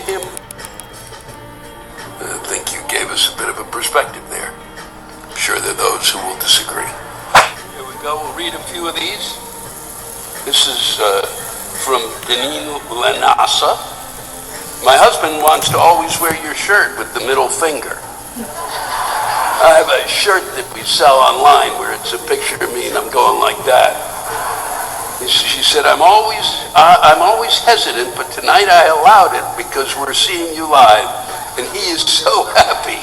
him? I think you gave us a bit of a perspective there. I'm sure there are those who will disagree. Here we go. We'll read a few of these. This is from Deneen Lanasa. My husband wants to always wear your shirt with the middle finger. I have a shirt that we sell online where it's a picture of me and I'm going like that. She said, I'm always hesitant, but tonight I allowed it because we're seeing you live, and he is so happy.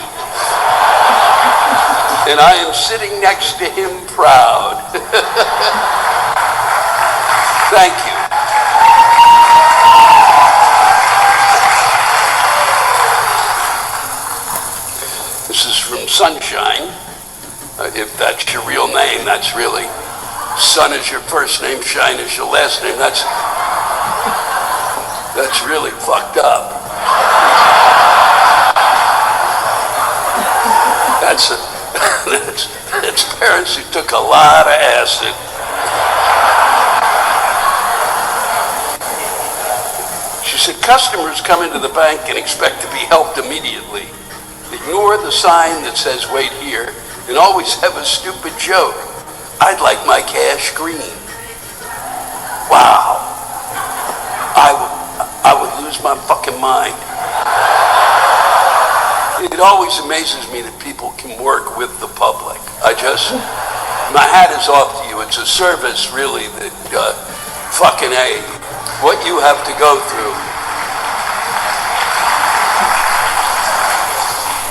And I am sitting next to him proud. Thank you. This is from Sunshine. If that's your real name, that's really... Sun is your first name, Shine is your last name. That's really fucked up. That's parents who took a lot of acid. She said, customers come into the bank and expect to be helped immediately. Ignore the sign that says wait here and always have a stupid joke. I'd like my cash green. Wow. I would lose my fucking mind. It always amazes me that people can work with the public. My hat is off to you. It's a service, really, that fucking A, what you have to go through.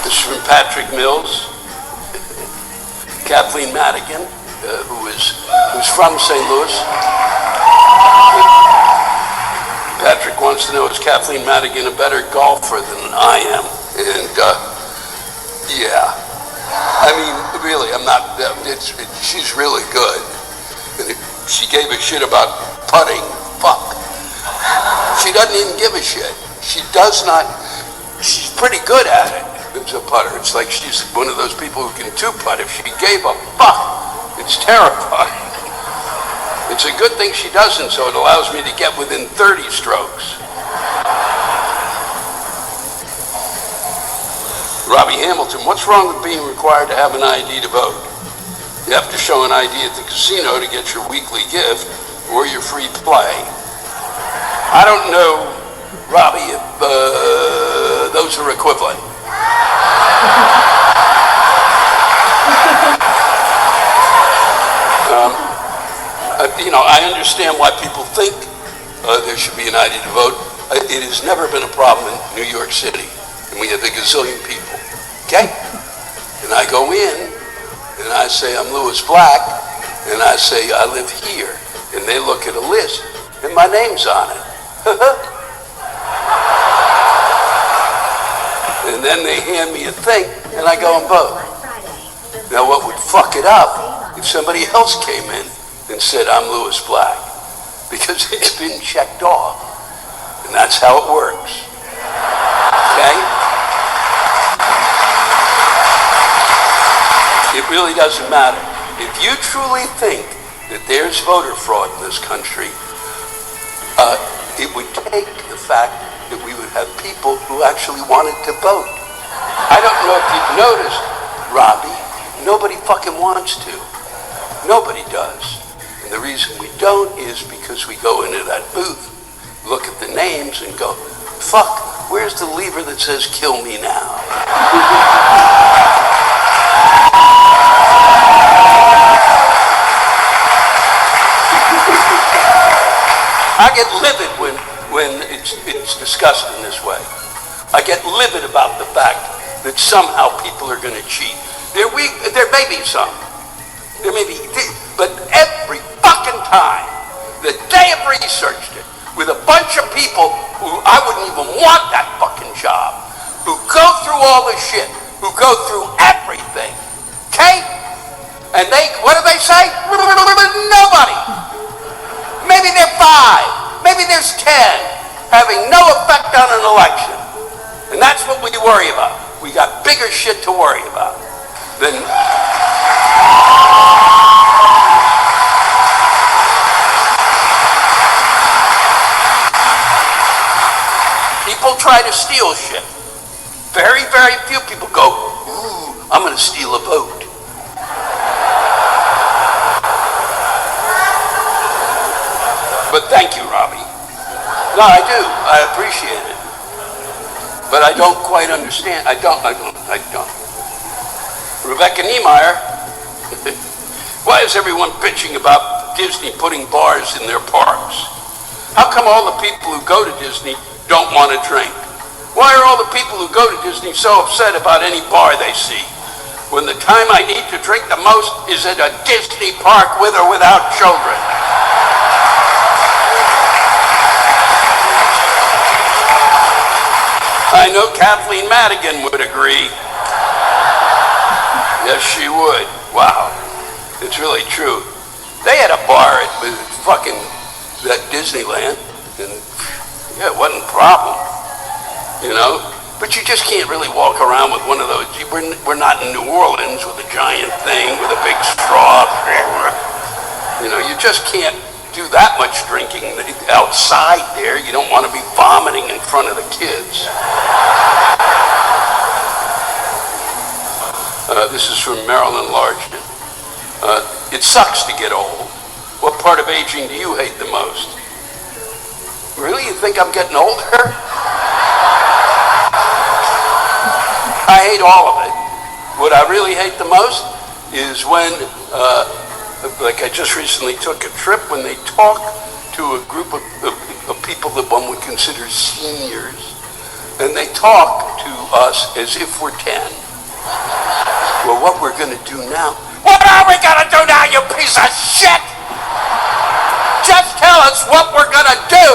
This is from Patrick Mills. Kathleen Madigan. Who's from St. Louis. Patrick wants to know, is Kathleen Madigan a better golfer than I am? And yeah, I mean, really, I'm not. She's really good. And she gave a shit about putting. Fuck. She doesn't even give a shit. She does not. She's pretty good at it. As a putter, it's like she's one of those people who can two-putt. If she gave a fuck. It's terrifying. It's a good thing she doesn't, so it allows me to get within 30 strokes. Robbie Hamilton, what's wrong with being required to have an ID to vote? You have to show an ID at the casino to get your weekly gift or your free play. I don't know, Robbie, if those are equivalent. I understand why people think there should be an ID to vote. It has never been a problem in New York City, and we have a gazillion people, okay? And I go in, and I say I'm Louis Black, and I say I live here, and they look at a list, and my name's on it. And then they hand me a thing, and I go and vote. Now what would fuck it up if somebody else came in and said, I'm Louis Black, because it's been checked off. And that's how it works. Okay? It really doesn't matter. If you truly think that there's voter fraud in this country, it would take the fact that we would have people who actually wanted to vote. I don't know if you've noticed, Robbie, nobody fucking wants to. Nobody does. And the reason we don't is because we go into that booth, look at the names and go, fuck, where's the lever that says kill me now? I get livid when it's discussed in this way. I get livid about the fact that somehow people are going to cheat. There may be some. There may be, but every fucking time that they have researched it with a bunch of people who I wouldn't even want that fucking job, who go through all this shit, who go through everything, okay? And what do they say? Nobody. Maybe they're 5, maybe there's 10, having no effect on an election. And that's what we worry about. We got bigger shit to worry about than... People try to steal shit. Very, very few people go, ooh, I'm going to steal a vote. But thank you, Robbie. No, I do. I appreciate it. But I don't quite understand. I don't. Rebecca Niemeyer, why is everyone bitching about Disney putting bars in their parks? How come all the people who go to Disney don't want to drink? Why are all the people who go to Disney so upset about any bar they see? When the time I need to drink the most is at a Disney park with or without children. I know Kathleen Madigan would agree. Yes, she would. Wow. It's really true. They had a bar at fucking that Disneyland, and yeah, it wasn't a problem, you know? But you just can't really walk around with one of those. We're not in New Orleans with a giant thing with a big straw. You know, you just can't do that much drinking outside there. You don't want to be vomiting in front of the kids. This is from Marilyn Largent. It sucks to get old. What part of aging do you hate the most? Really? You think I'm getting older? I hate all of it. What I really hate the most is when, like I just recently took a trip, when they talk to a group of people that one would consider seniors, and they talk to us as if we're 10. Well, what we're going to do now? What are we going to do now, you piece of shit? Just tell us what we're going to do.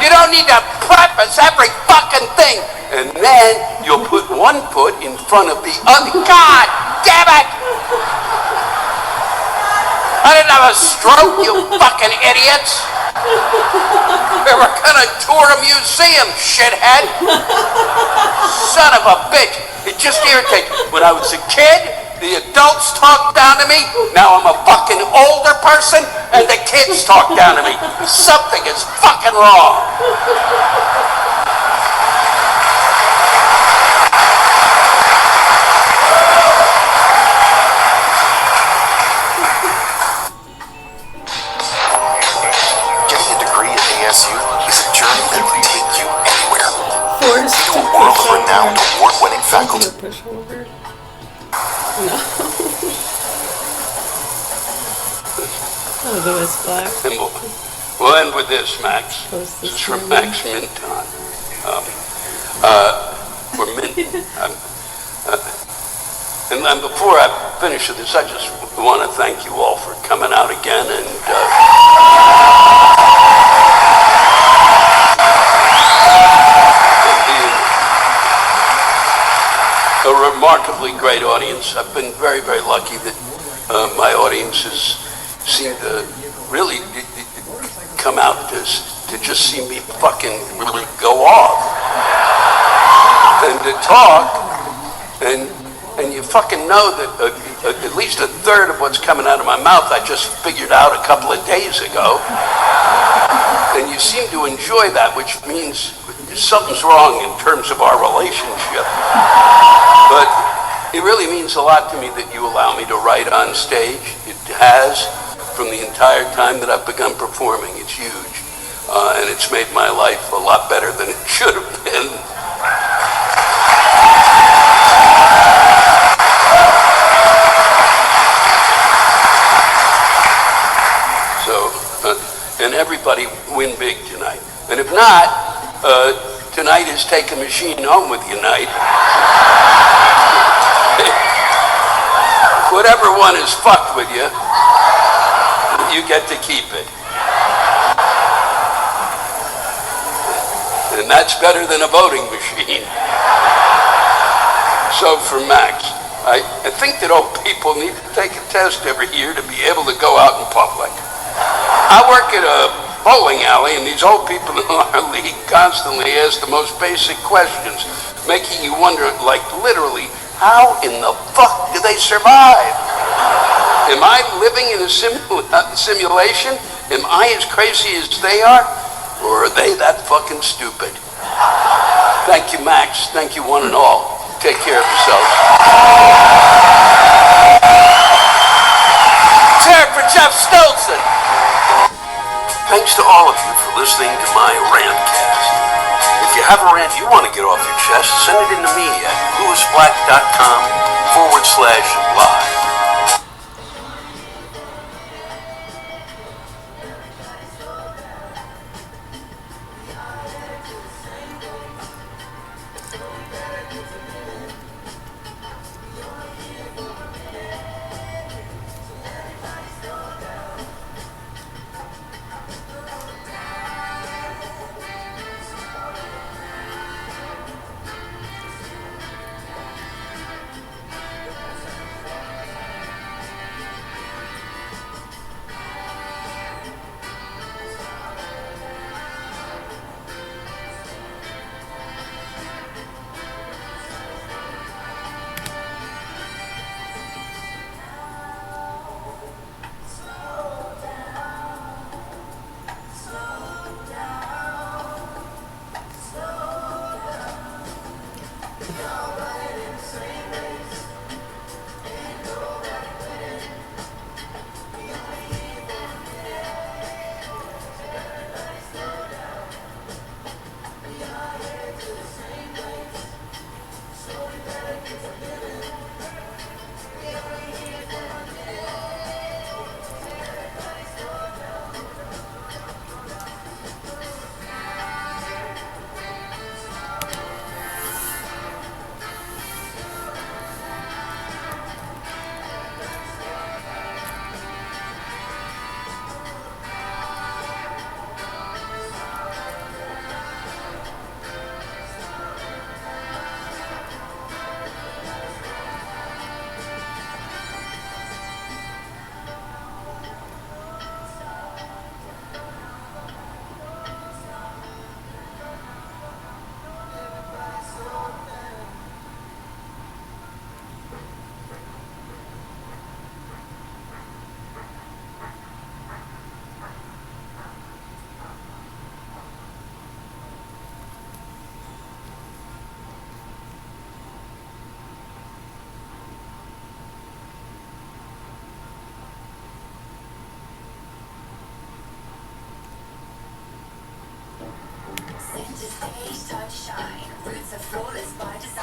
You don't need to preface every fucking thing. And then you'll put one foot in front of the other. God damn it! I didn't have a stroke, you fucking idiots. We were gonna tour a museum, shithead. Son of a bitch. It just irritates me. When I was a kid, the adults talked down to me. Now I'm a fucking older person, and the kids talk down to me. Something is fucking wrong. Getting a degree at ASU is a journey that will take you anywhere. Meet a world-renowned, award-winning faculty. Push over. No. Oh, the West Black. And we'll end with this, Max. Post This this is from morning. Max Minton. We're Minton. And before I finish with this, I just want to thank you all for coming out again and being a remarkably great audience. I've been very, very lucky that my audiences seem to really come out to just see me fucking really go off and to talk, and you fucking know that at least a third of what's coming out of my mouth I just figured out a couple of days ago, and you seem to enjoy that, which means something's wrong in terms of our relationship. But it really means a lot to me that you allow me to write on stage. It has from the entire time that I've begun performing. It's huge. And it's made my life a lot better than it should have been. So, and everybody win big tonight. And if not, tonight is Take a Machine Home with you night. Whatever one is fucked with you, you get to keep it. And that's better than a voting machine. So for Max, I think that old people need to take a test every year to be able to go out in public. I work at a bowling alley, and these old people in our league constantly ask the most basic questions, making you wonder, like literally, how in the fuck do they survive? Am I living in a simulation? Am I as crazy as they are? Or are they that fucking stupid? Thank you, Max. Thank you, one and all. Take care of yourselves. Chair for Jeff Stolzen. Thanks to all of you for listening to my rantcast. If you have a rant you want to get off your chest, send it in to me at lewisblack.com/live.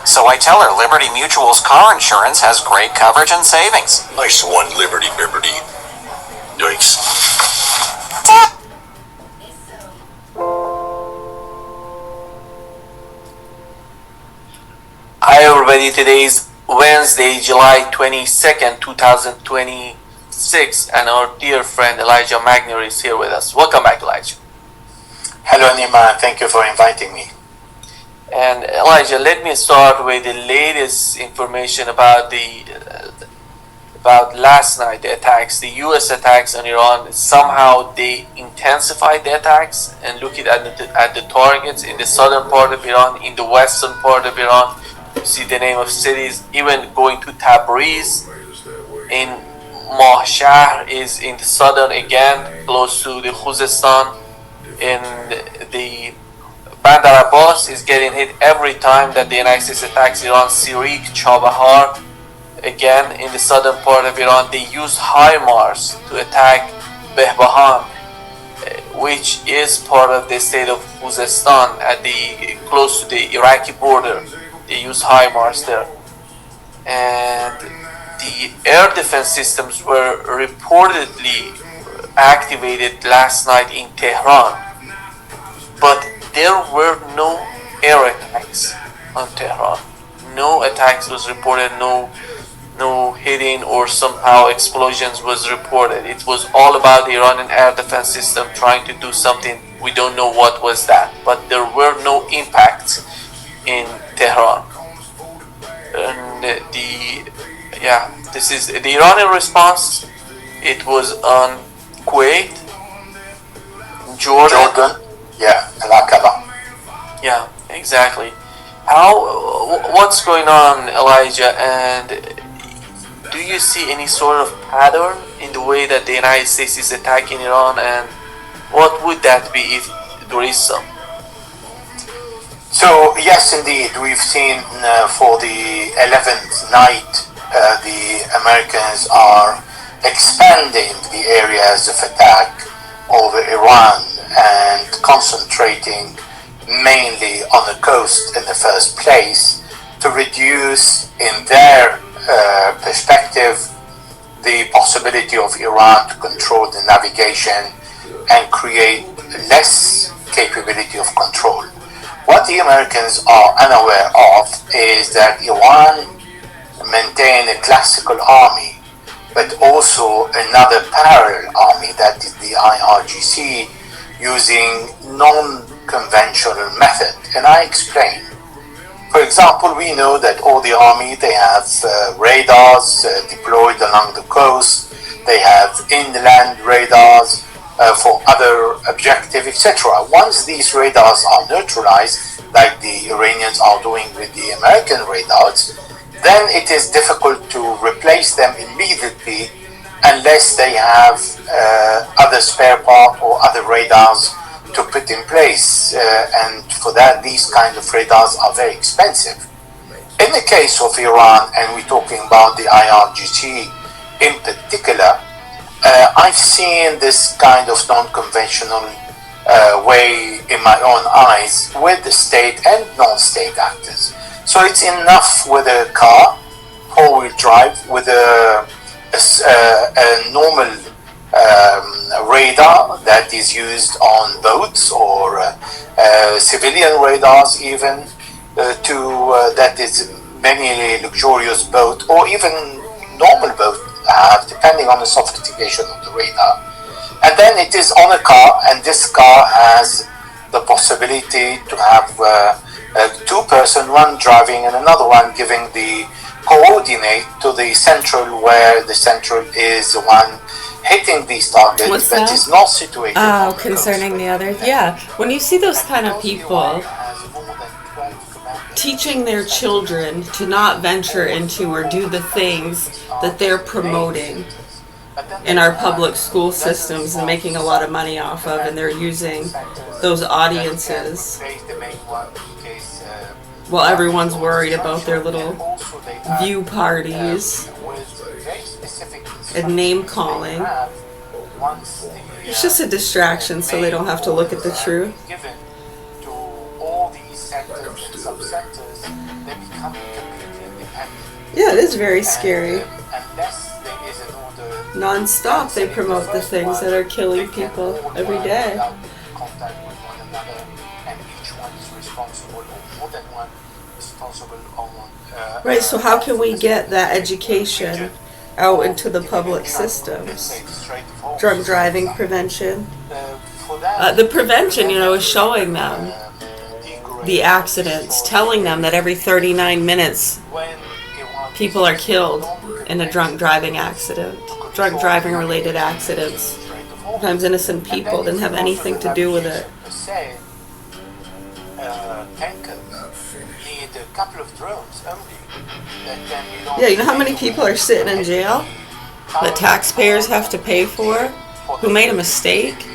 So I tell her Liberty Mutual's car insurance has great coverage and savings. Nice one, Liberty. Yikes. Hi everybody, today is Wednesday, July 22nd, 2026, and our dear friend Elijah Magner is here with us. Welcome back, Elijah. Hello, Nima. Thank you for inviting me. And Elijah, let me start with the latest information about about last night, the attacks, the U.S. attacks on Iran. Somehow they intensified the attacks, and looking at the targets in the southern part of Iran, in the western part of Iran. You see the name of cities, even going to Tabriz, in Mahshahr is in the southern again, close to the Khuzestan, in the Bandar Abbas is getting hit every time that the United States attacks Iran. Sirik, Chabahar, again in the southern part of Iran, they use HIMARS to attack Behbahan, which is part of the state of Khuzestan, at close to the Iraqi border. They use HIMARS there, and the air defense systems were reportedly activated last night in Tehran, but there were no air attacks on Tehran. No attacks was reported, no hitting or somehow explosions was reported. It was all about the Iranian air defense system trying to do something. We don't know what was that, but there were no impacts in Tehran. And this is the Iranian response. It was on Kuwait, Jordan. Yeah, and Aqaba. Yeah, exactly. What's going on, Elijah? And do you see any sort of pattern in the way that the United States is attacking Iran? And what would that be if there is some? So yes, indeed, we've seen for the 11th night, the Americans are expanding the areas of attack over Iran and concentrating mainly on the coast in the first place to reduce, in their perspective, the possibility of Iran to control the navigation and create less capability of control. What the Americans are unaware of is that Iran maintain a classical army, but also another parallel army, that is the IRGC, using non-conventional method. And I explain. For example, we know that all the army, they have radars deployed along the coast, they have inland radars for other objectives, etc. Once these radars are neutralized, like the Iranians are doing with the American radars, then it is difficult to replace them immediately unless they have other spare part or other radars to put in place, and for that these kind of radars are very expensive. In the case of Iran, and we're talking about the IRGC in particular, I've seen this kind of non-conventional way in my own eyes with the state and non-state actors. So it's enough with a car, four-wheel drive, with a normal radar that is used on boats or civilian radars even, that is many luxurious boat or even normal boat have, depending on the sophistication of the radar. And then it is on a car, and this car has the possibility to have two person, one driving and another one giving the coordinate to the central, where the central is the one hitting these targets. What's that that? is not situated on the Concerning coast. the others, yeah. When you see those kind of people teaching their children to not venture into or do the things that they're promoting in our public school systems and making a lot of money off of, and they're using those audiences while everyone's worried about their little view parties and name calling. It's just a distraction so they don't have to look at the truth. Yeah, it is very scary. Non-stop they promote the things that are killing people every day. Right, so how can we get that education out into the public systems? Drug driving prevention. The prevention, is showing them the accidents, telling them that every 39 minutes people are killed in a drunk driving accident, drunk driving related accidents. Sometimes innocent people didn't have anything to do with it. Yeah, you know how many people are sitting in jail that taxpayers have to pay for, who made a mistake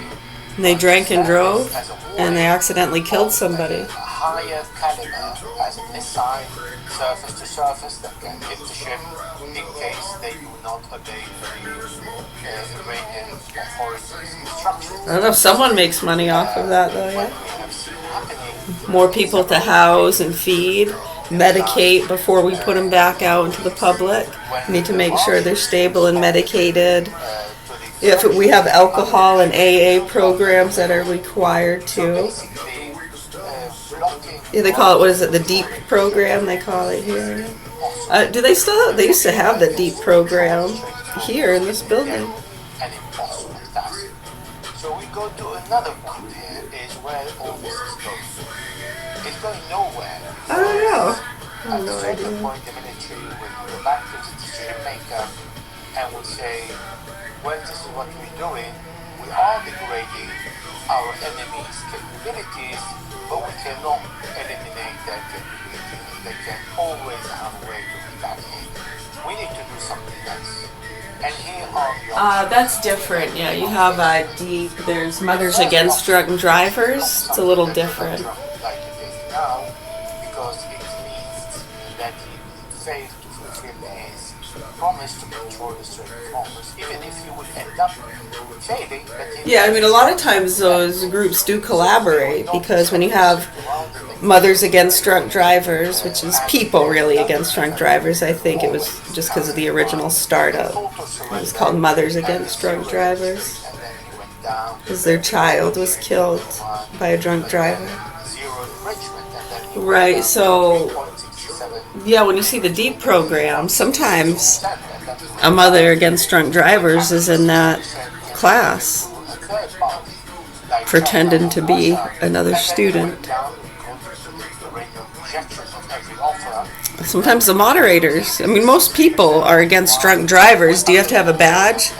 and they drank and drove and they accidentally killed somebody. Higher caliber as a missile, surface to surface, that can hit the ship in case they do not obey the Iranian authorities' instructions. I don't know if someone makes money off of that though, yeah. More people to house and feed, medicate before we put them back out into the public. We need to make sure they're stable and medicated. If we have alcohol and AA programs that are required too. Yeah, they call it, what is it, the DEEP program they call it here. Do they still, they used to have the DEEP program here in this building. An impossible task. So we go to another point here, is where all this is going. It's going nowhere. I don't know. At a certain point, the military will go back to the decision maker and will say, well, this is what we're doing. We are degrading our enemy's capabilities, but we cannot eliminate their capabilities. They can always have a way to retaliate. We need to do something else. And here are the options. That's different. Yeah, you have DEEP. There's Mothers Against Drunk Drivers. It's a little different. Like it is now, promise to control the street performers, even if you would end up failing. But Yeah, I mean, a lot of times those groups do collaborate because when you have Mothers Against Drunk Drivers, which is people really against drunk drivers, I think it was just because of the original startup. It was called Mothers Against Drunk Drivers and then he went down because their child was killed by a drunk driver. zero enrichment, and then he Right, so 0.67 yeah, when you see the DEEP program, sometimes and then he went a Mother Against Drunk Drivers is in that class, to a third party, like pretending to be another student. down because of the rate of rejection of every offer. Sometimes the moderators, I mean, most people are against drunk drivers. Do you have to have a badge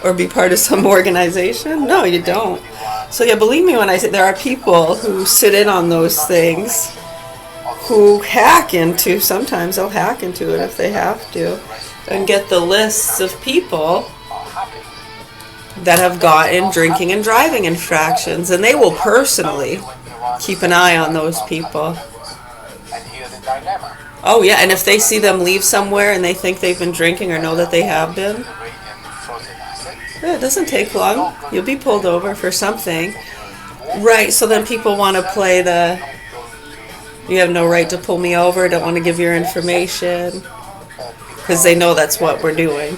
or be part of some organization? No, you don't. So yeah, believe me when I say there are people who sit in on those things who hack into, sometimes they'll hack into it if they have to, and get the lists of people that have gotten drinking and driving infractions, and they will personally keep an eye on those people. And here's the dilemma. Oh yeah, and if they see them leave somewhere and they think they've been drinking or know that they have been, Iranian frozen assets. yeah, it doesn't take long. You'll be pulled over for something. Right, so then people want to play the, you have no right to pull me over, don't want to give your information, because they know that's what we're doing.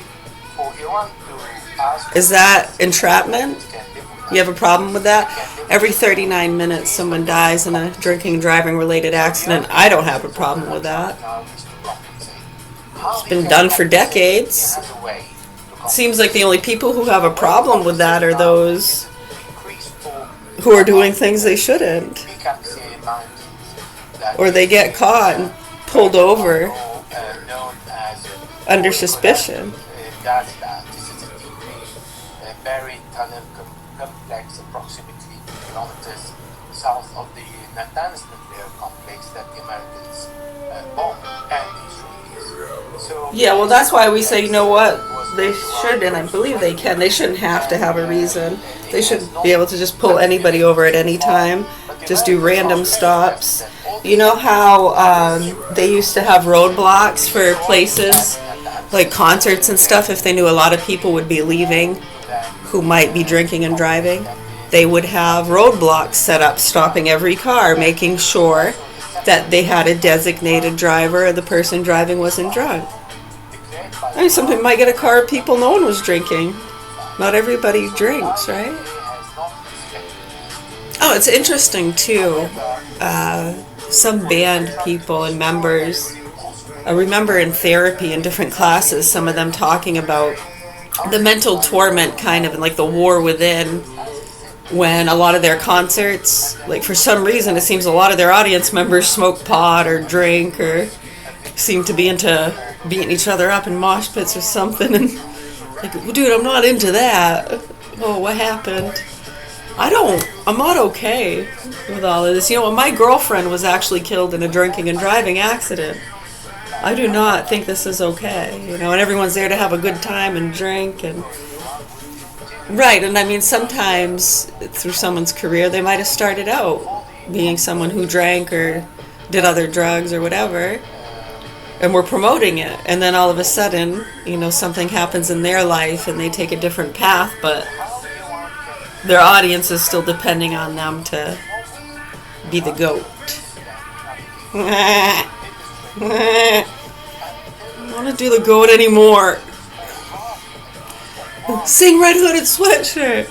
For Iran to ask Is that entrapment? can live with You have a problem with that? Every 39 minutes someone dies in a drinking and driving related accident. I don't have a problem with that. now is to compensate. How It's been done for decades. has a way to Seems like the only people who have a problem with that are those increase for who are doing things they shouldn't. PKC amount that Or they get caught and pulled over known as under suspicion. That this is a deeply buried tunnel complex approximately 2 kilometers south of the Natanz nuclear complex that the Americans bombed and the Israelis. So Yeah, well, that's why we say, you know what? They should, and I believe they can. They shouldn't have to have a reason. They should be able to just pull anybody over at any time, just do random stops. You know how they used to have roadblocks for places, like concerts and stuff, if they knew a lot of people would be leaving who might be drinking and driving? They would have roadblocks set up, stopping every car, making sure that they had a designated driver and the person driving wasn't drunk. I mean, some people might get a car of people no one was drinking. Not everybody drinks, right? Oh, it's interesting too. Some band people and members, I remember in therapy in different classes, some of them talking about the mental torment kind of and like the war within when a lot of their concerts, like for some reason it seems a lot of their audience members smoke pot or drink or seem to be into beating each other up in mosh pits or something, and like, well, dude, I'm not into that. Oh, what happened? I'm not okay with all of this. You know, my girlfriend was actually killed in a drinking and driving accident. I do not think this is okay, you know, and everyone's there to have a good time and drink and right, and I mean sometimes through someone's career they might have started out being someone who drank or did other drugs or whatever, and we're promoting it, and then all of a sudden, you know, something happens in their life and they take a different path, but their audience is still depending on them to be the goat. I don't want to do the goat anymore. Sing Red Hooded Sweatshirt.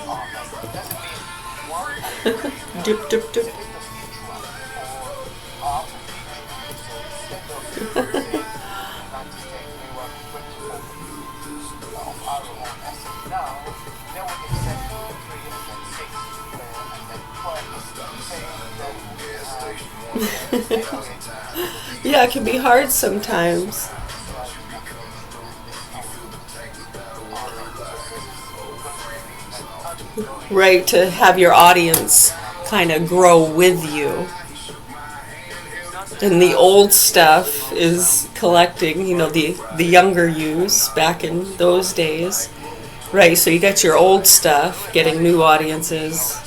Dip, dip, dip. Yeah, it can be hard sometimes. Right, to have your audience kind of grow with you. And the old stuff is collecting, you know, the younger yous back in those days. Right, so you got your old stuff getting new audiences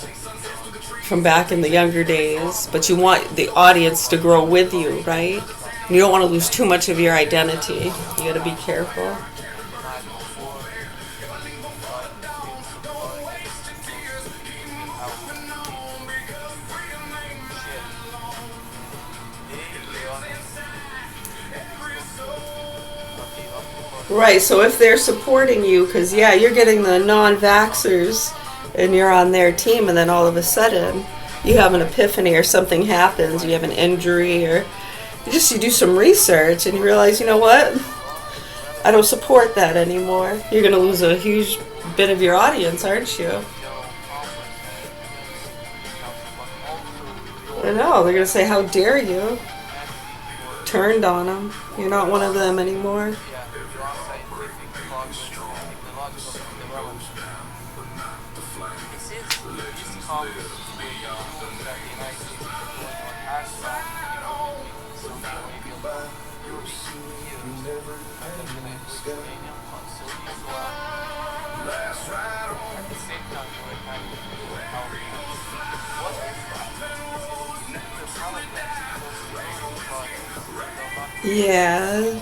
from back in the younger days, but you want the audience to grow with you, right? You don't want to lose too much of your identity. You got to be careful. Right, so if they're supporting you, because, yeah, you're getting the non-vaxxers and you're on their team, and then all of a sudden you have an epiphany or something happens, you have an injury, or you do some research and you realize, you know what? I don't support that anymore. You're going to lose a huge bit of your audience, aren't you? I know, they're going to say, how dare you? Turned on them. You're not one of them anymore. Yeah.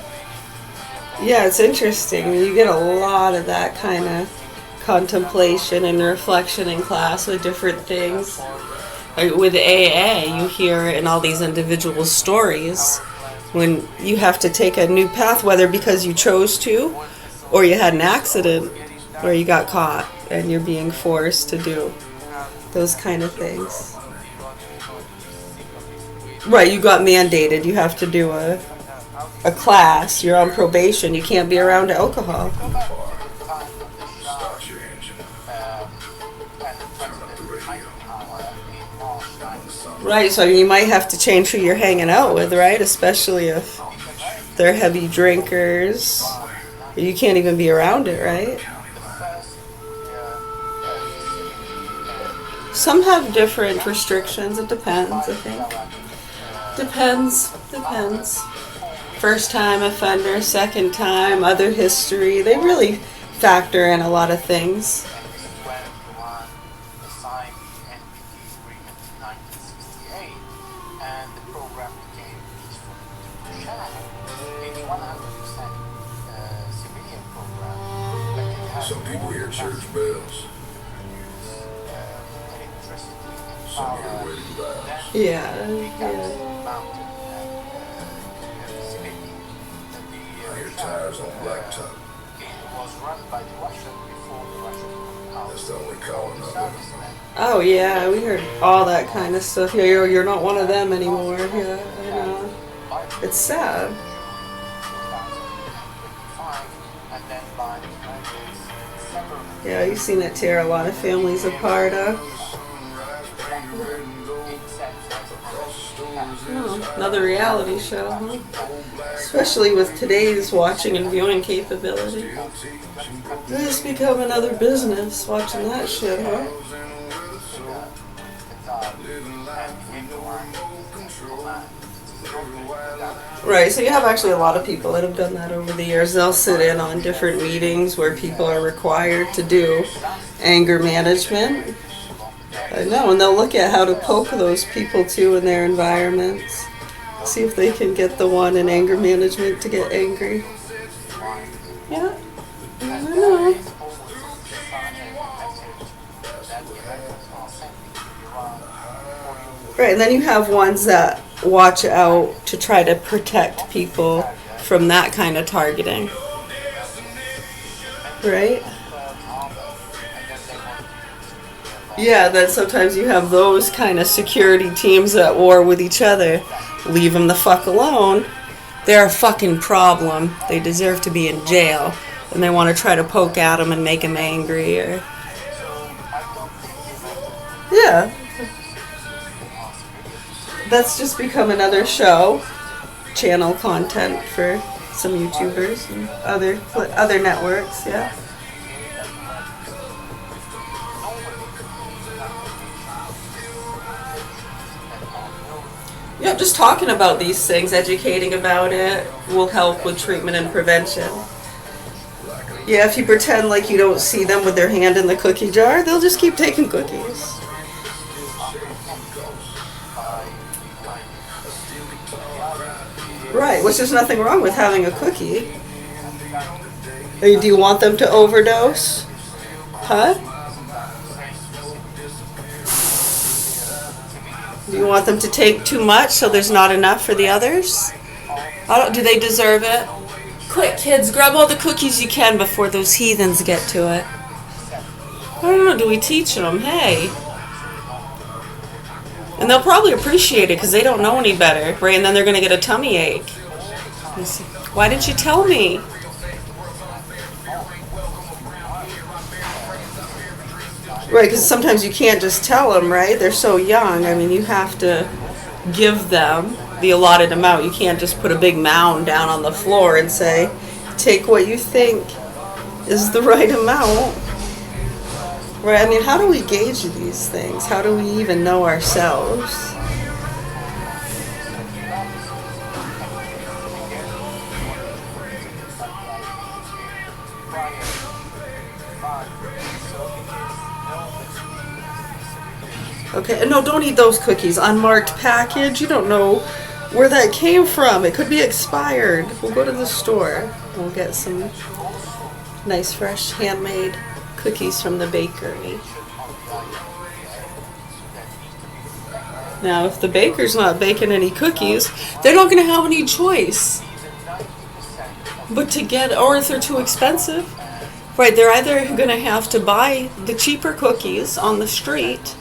Yeah, it's interesting. You get a lot of that kind of contemplation and reflection in class with different things. Like with AA, you hear in all these individual stories when you have to take a new path, whether because you chose to or you had an accident or you got caught and you're being forced to do those kind of things. Right, you got mandated. You have to do a class. You're on probation. You can't be around alcohol. Right, so you might have to change who you're hanging out with, right? Especially if they're heavy drinkers. You can't even be around it, right? Some have different restrictions. It depends, I think. Depends. First time offender, second time, other history. They really factor in a lot of things. Some people hear church bells. Some hear wedding bells. Yeah. I hear tires on blacktop. That's the only calling I've ever known. Oh yeah, we heard all that kind of stuff. Yeah, you're not one of them anymore. Yeah, I know. It's sad. Yeah, you've seen it tear a lot of families apart. Oh, another reality show, huh? Especially with today's watching and viewing capability. This become another business, watching that shit, huh? Right, so you have actually a lot of people that have done that over the years. They'll sit in on different meetings where people are required to do anger management. I know, and they'll look at how to poke those people too in their environments. See if they can get the one in anger management to get angry. Yeah, I know. Right, and then you have ones that watch out to try to protect people from that kind of targeting. Right? Yeah, then sometimes you have those kind of security teams at war with each other. Leave them the fuck alone. They're a fucking problem. They deserve to be in jail. And they want to try to poke at them and make them angry. Or... Yeah. That's just become another show. Channel content for some YouTubers and other networks, yeah. Yeah, just talking about these things, educating about it, will help with treatment and prevention. Yeah, if you pretend like you don't see them with their hand in the cookie jar, they'll just keep taking cookies. Right, which there's nothing wrong with having a cookie. Do you want them to overdose? Huh? Do you want them to take too much so there's not enough for the others? Do they deserve it? Quick, kids, grab all the cookies you can before those heathens get to it. I don't know, do we teach them? Hey. And they'll probably appreciate it because they don't know any better, right? And then they're going to get a tummy ache. Why didn't you tell me? Right, because sometimes you can't just tell them, right? They're so young. I mean, you have to give them the allotted amount. You can't just put a big mound down on the floor and say, take what you think is the right amount. Right, I mean, how do we gauge these things? How do we even know ourselves? Okay, no, don't eat those cookies. Unmarked package, you don't know where that came from. It could be expired. We'll go to the store. We'll get some nice, fresh, handmade cookies from the bakery. Now, if the baker's not baking any cookies, they're not going to have any choice but to get, or if they're too expensive, right, they're either going to have to buy the cheaper cookies on the street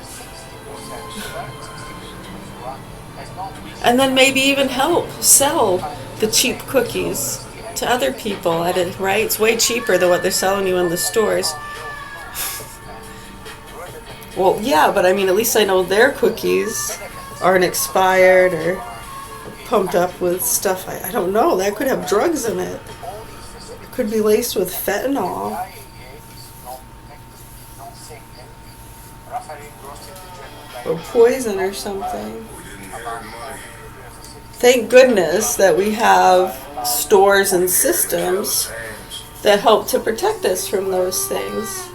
and then maybe even help sell the cheap cookies to other people at it, right? It's way cheaper than what they're selling you in the stores. Well, yeah, but I mean, at least I know their cookies aren't expired or pumped up with stuff. I don't know. That could have drugs in it. It could be laced with fentanyl. Or poison or something. Thank goodness that we have stores and systems that help to protect us from those things.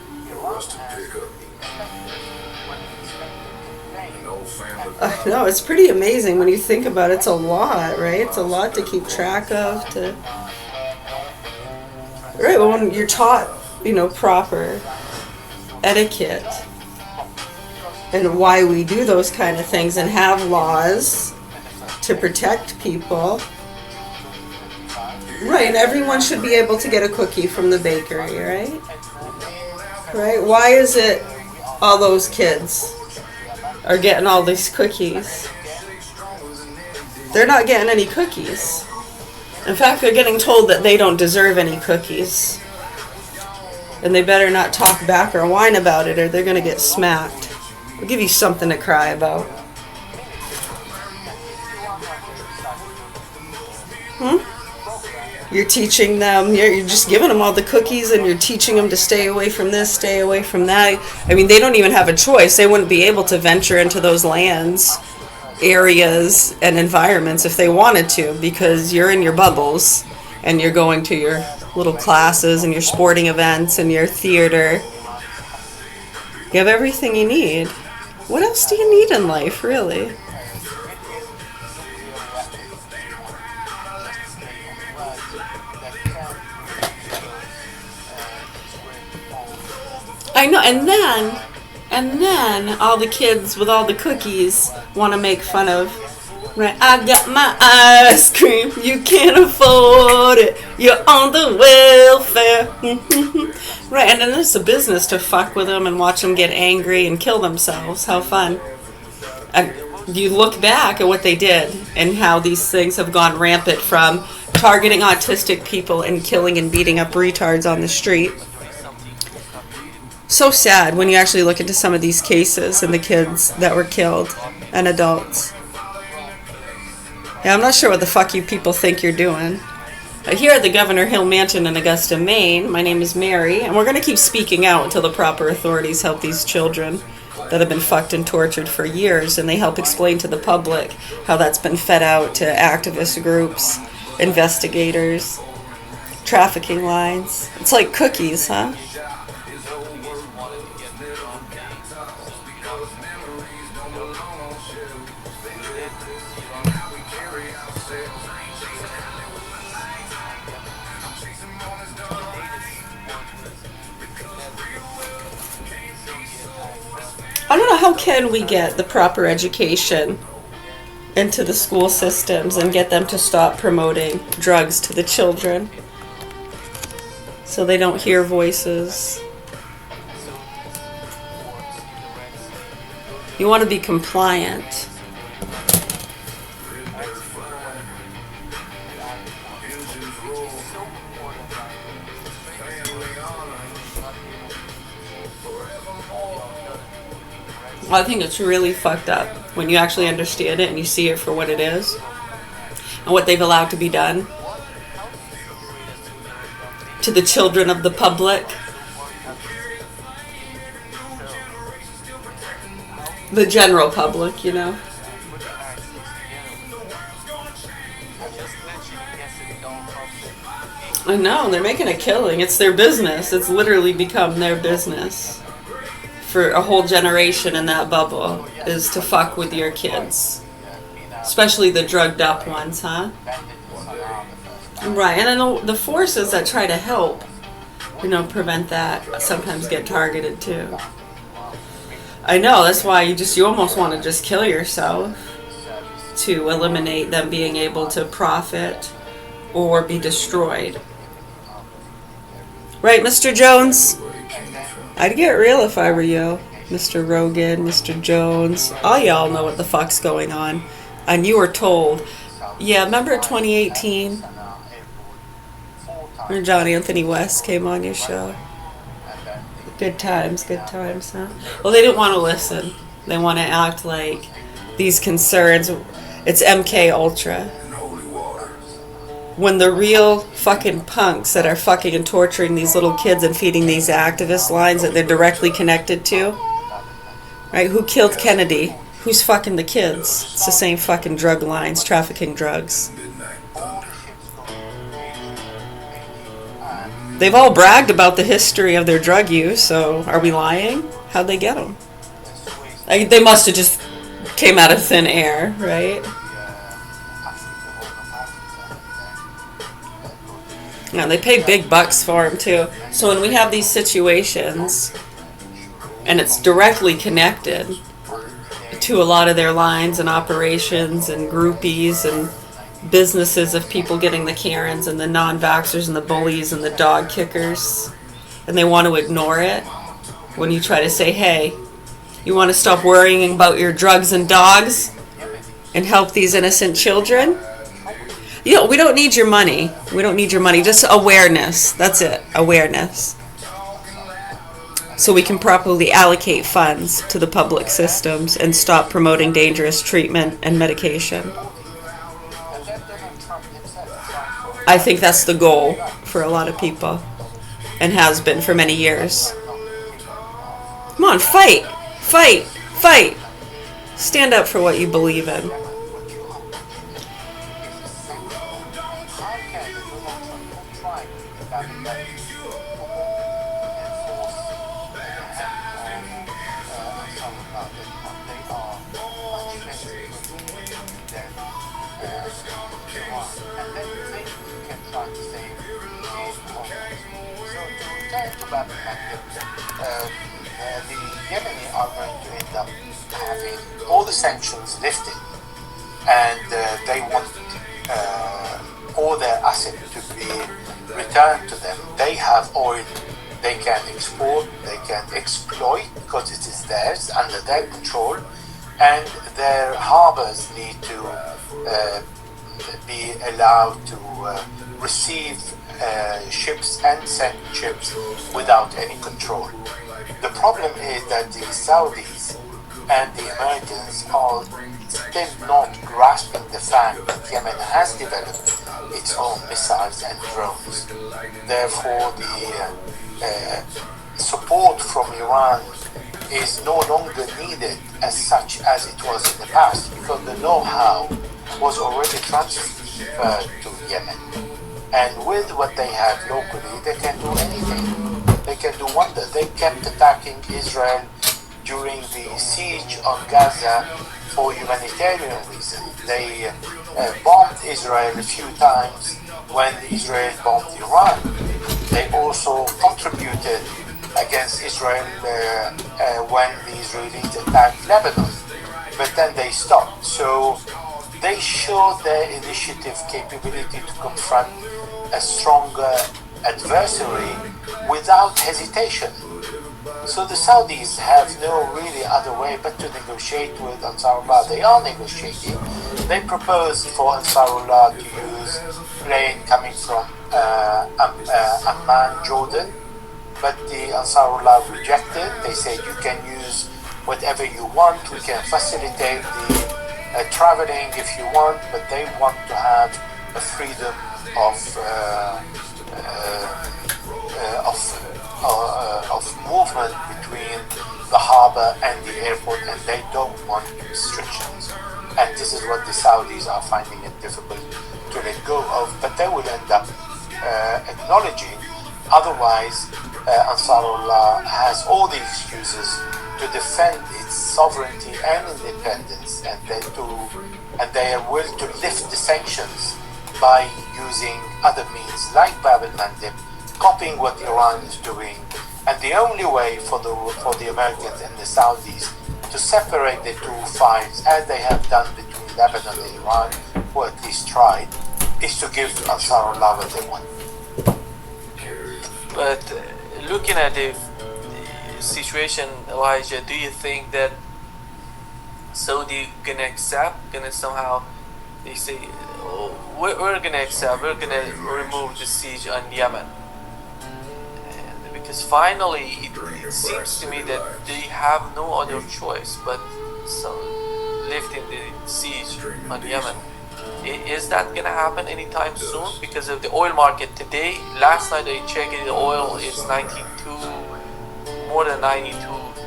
I know, it's pretty amazing when you think about it. It's a lot, right? It's a lot to keep track of. Right, well, when you're taught, proper etiquette and why we do those kind of things and have laws to protect people. Right, and everyone should be able to get a cookie from the bakery, right? Right, why is it all those kids are getting all these cookies? They're not getting any cookies. In fact, they're getting told that they don't deserve any cookies. And they better not talk back or whine about it or they're going to get smacked. I'll give you something to cry about. You're teaching them, you're just giving them all the cookies and you're teaching them to stay away from this, stay away from that. I mean, they don't even have a choice. They wouldn't be able to venture into those lands, areas, and environments if they wanted to because you're in your bubbles and you're going to your little classes and your sporting events and your theater. You have everything you need. What else do you need in life, really? I know, and then all the kids with all the cookies want to make fun of, right? I got my ice cream, you can't afford it, you're on the welfare. Right, and then it's a business to fuck with them and watch them get angry and kill themselves. How fun. And you look back at what they did and how these things have gone rampant from targeting autistic people and killing and beating up retards on the street. So sad when you actually look into some of these cases and the kids that were killed and adults. Yeah, I'm not sure what the fuck you people think you're doing. Here at the Governor Hill Mansion in Augusta, Maine, my name is Mary, and we're going to keep speaking out until the proper authorities help these children that have been fucked and tortured for years, and they help explain to the public how that's been fed out to activist groups, investigators, trafficking lines. It's like cookies, huh? I don't know, how can we get the proper education into the school systems and get them to stop promoting drugs to the children? so they don't hear voices. You want to be compliant. Well, I think it's really fucked up when you actually understand it and you see it for what it is and what they've allowed to be done to the children of the public. The general public, you know. I know, they're making a killing. It's their business. It's literally become their business for a whole generation in that bubble, is to fuck with your kids. Especially the drugged up ones, huh? Right, and then the forces that try to help, you know, prevent that sometimes get targeted too. I know, that's why you almost want to just kill yourself to eliminate them being able to profit or be destroyed. Right, Mr. Jones? I'd get real if I were you. Mr. Rogan, Mr. Jones, all y'all know what the fuck's going on. And you were told, yeah, remember 2018? When John Anthony West came on your show? Good times, huh? Well, they didn't want to listen. They want to act like these concerns, it's MK Ultra. When the real fucking punks that are fucking and torturing these little kids and feeding these activist lines that they're directly connected to, right? Who killed Kennedy? Who's fucking the kids? It's the same fucking drug lines, trafficking drugs. They've all bragged about the history of their drug use, so are we lying? How'd they get them? They must have just came out of thin air, right? No, they pay big bucks for them too. So when we have these situations, and it's directly connected to a lot of their lines and operations and groupies and businesses of people getting the Karens and the non-vaxxers and the bullies and the dog kickers, and they want to ignore it when you try to say, hey, you want to stop worrying about your drugs and dogs and help these innocent children? You know, we don't need your money. We don't need your money. Just awareness. That's it. Awareness. So we can properly allocate funds to the public systems and stop promoting dangerous treatment and medication. I think that's the goal for a lot of people, and has been for many years. Come on, fight! Fight! Fight! Stand up for what you believe in. The Yemeni are going to end up having all the sanctions lifted, and they want all their assets to be returned to them. They have oil they can export, they can exploit because it is theirs, under their control, and their harbors need to be allowed to receive ships and send ships without any control. The problem is that the Saudis and the Americans are still not grasping the fact that Yemen has developed its own missiles and drones. Therefore, the support from Iran is no longer needed as such as it was in the past, because the know-how was already transferred to Yemen. And with what they have locally, they can do anything. They can do wonders. They kept attacking Israel during the siege on Gaza for humanitarian reasons. They bombed Israel a few times when Israel bombed Iran. They also contributed against Israel when the Israelis attacked Lebanon. But then they stopped. So they showed their initiative capability to confront a stronger adversary without hesitation. So the Saudis have no really other way but to negotiate with Ansarullah. They are negotiating. They proposed for Ansarullah to use plane coming from Amman, Jordan, but the Ansarullah rejected. They said you can use whatever you want. We can facilitate the traveling if you want, but they want to have a freedom of movement between the harbor and the airport, and they don't want restrictions. And this is what the Saudis are finding it difficult to let go of, but they will end up acknowledging. Otherwise, Ansarullah has all the excuses to defend its sovereignty and independence, and they are willing to lift the sanctions by using other means like Bab al-Mandeb, copying what Iran is doing. And the only way for the Americans and the Saudis to separate the two fights, as they have done between Lebanon and Iran, or at least tried, is to give Ansarullah what they want. But looking at the situation, Elijah, do you think that Saudi gonna somehow, they say, oh, we're gonna accept, we're gonna remove the siege on Yemen? And because finally it seems to me that they have no other choice but lifting the siege on Yemen. Is that gonna happen anytime soon? Because of the oil market today, last night I checked, the oil is 92, more than 92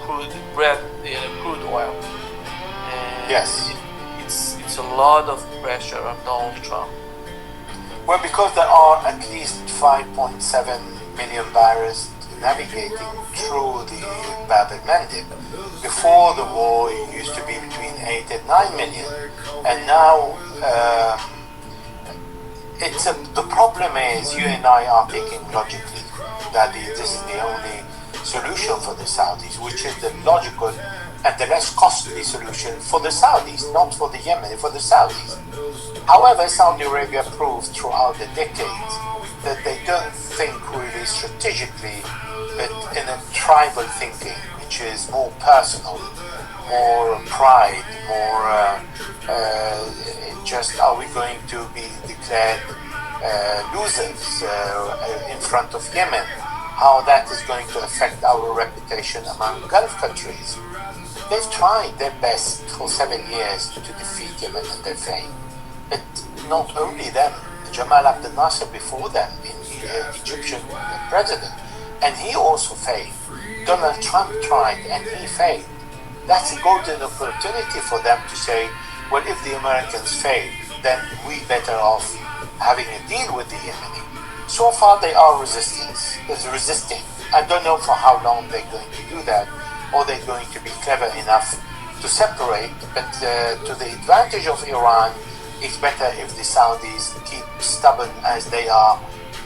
crude oil. And Yes. it's a lot of pressure on Donald Trump. Well, because there are at least 5.7 million barrels navigating through the Bab al-Mandeb. Before the war, it used to be between 8 and 9 million, and now the problem is you and I are thinking logically that this is the only solution for the Saudis, which is the logical and the less costly solution for the Saudis, not for the Yemeni, for the Saudis. However, Saudi Arabia proved throughout the decades that they don't think really strategically, but in a tribal thinking, which is more personal, more pride, more just are we going to be declared losers in front of Yemen? How that is going to affect our reputation among Gulf countries. They've tried their best for 7 years to defeat Yemen and they failed. But not only them, Jamal Abdel Nasser before them, Egyptian president, and he also failed. Donald Trump tried and he failed. That's a golden opportunity for them to say, well, if the Americans fail, then we better off having a deal with the Yemeni. So far they are resisting. I don't know for how long they're going to do that, or they're going to be clever enough to separate, but to the advantage of Iran, it's better if the Saudis keep stubborn as they are,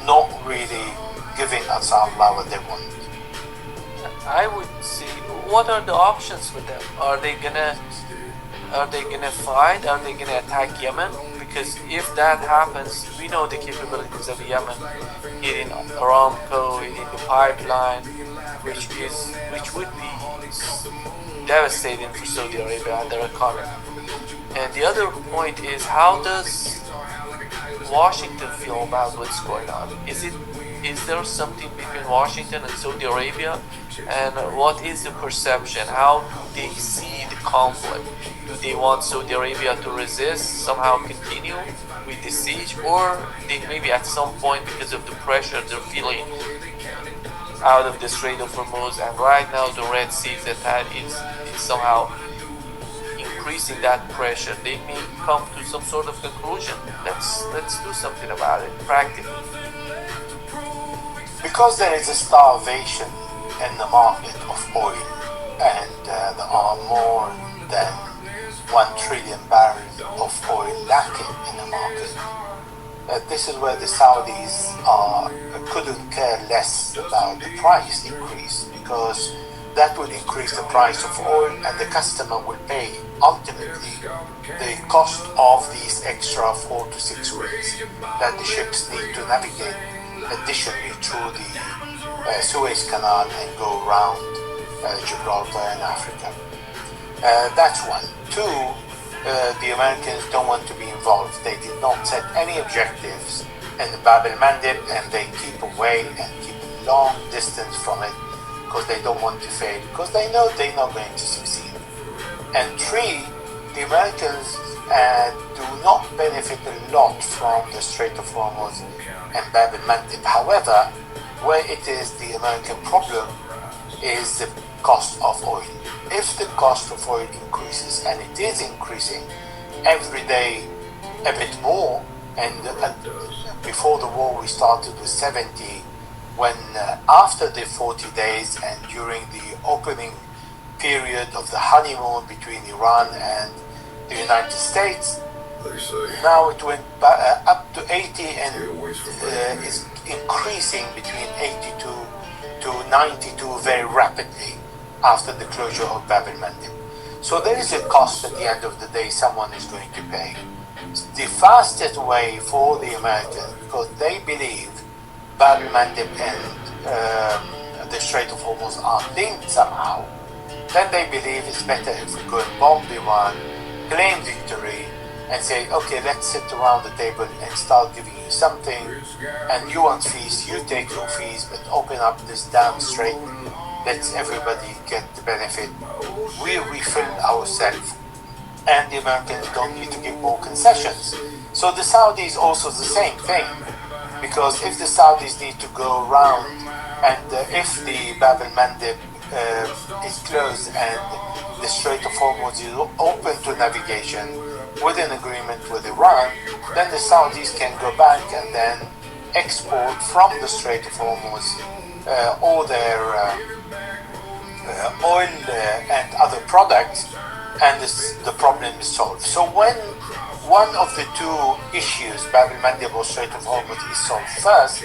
not really giving Ansarullah what they want. I would say, what are the options with them? Are they gonna fight? Are they gonna attack Yemen? Because if that happens, we know the capabilities of Yemen, hitting Aramco, hitting the pipeline, which would be devastating for Saudi Arabia and their economy. And the other point is, how does Washington feel about what's going on? Is there something between Washington and Saudi Arabia? And what is the perception? How do they see the conflict? Do they want Saudi Arabia to resist, somehow continue with the siege? Or they maybe at some point, because of the pressure they're feeling out of the Strait of Hormuz, and right now the Red Sea that is somehow increasing that pressure, they may come to some sort of conclusion. Let's do something about it practically. Because there is a starvation in the market of oil, and there are more than 1 trillion barrels of oil lacking in the market. This is where the Saudis couldn't care less about the price increase, because that would increase the price of oil and the customer will pay ultimately the cost of these extra 4 to 6 weeks that the ships need to navigate additionally through the Suez Canal and go around Gibraltar and Africa. That's one. Two, the Americans don't want to be involved. They did not set any objectives in the Bab el-Mandeb, and they keep away and keep a long distance from it because they don't want to fail, because they know they're not going to succeed. And three, the Americans do not benefit a lot from the Strait of Hormuz and Bab el-Mandeb. However, where it is the American problem is the cost of oil. If the cost of oil increases, and it is increasing every day a bit more, and before the war we started with 70, when after the 40 days and during the opening period of the honeymoon between Iran and the United States, They say now it went up to 80 and is increasing between 82 to 92 very rapidly after the closure of Bab el-Mandeb. So there is a cost at the end of the day someone is going to pay. The fastest way for the Americans, because they believe Bab el-Mandeb and the Strait of Hormuz are linked somehow, then they believe it's better if we go and bomb Iran, claim victory, and say, okay, let's sit around the table and start giving you something, and you want fees, you take your fees, but open up this damn strait, let everybody get the benefit. We refill ourselves, and the Americans don't need to give more concessions. So the Saudis also the same thing, because if the Saudis need to go around, and if the Bab el-Mandeb is closed and the Strait of Hormuz is open to navigation with an agreement with Iran, then the Saudis can go back and then export from the Strait of Hormuz all their oil and other products, and the problem is solved. So when one of the two issues, Bab el-Mandeb or Strait of Hormuz, is solved first,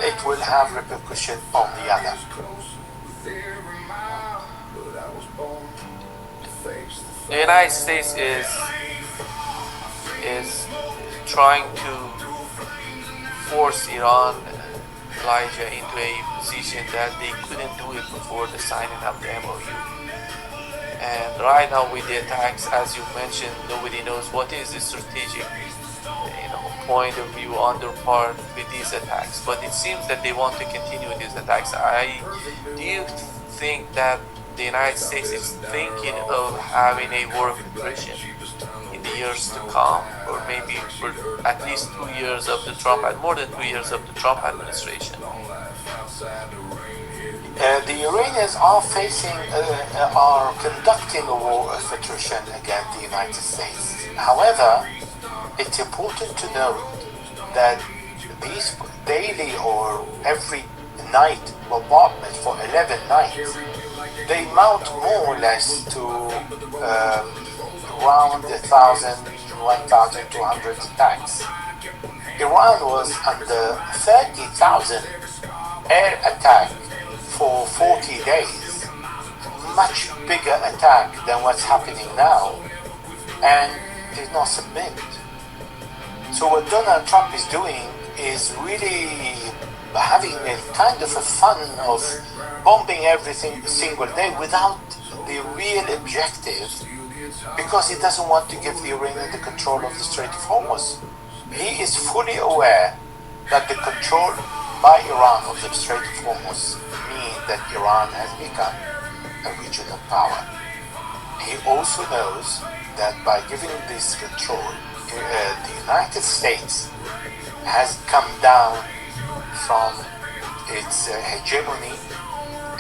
it will have repercussion on the other. The United States is trying to force Iran, Elijah, into a position that they couldn't do it before the signing of the MOU. And right now with the attacks, as you mentioned, nobody knows what is the strategic point of view on their part with these attacks. But it seems that they want to continue these attacks. Do you think that the United States is thinking of having a war of attrition in the years to come, or maybe for at least 2 years of the Trump, more than 2 years of the Trump administration? The Iranians are are conducting a war of attrition against the United States. However, it's important to note that these daily or every night bombardment for 11 nights, they mount more or less to around 1,000, 1,200 attacks. Iran was under 30,000 air attack for 40 days, much bigger attack than what's happening now, and did not submit. So what Donald Trump is doing is really having a kind of a fun of bombing everything single day without the real objective, because he doesn't want to give the Iranian the control of the Strait of Hormuz. He is fully aware that the control by Iran of the Strait of Hormuz means that Iran has become a regional power. He also knows that by giving this control, the United States has come down from its hegemony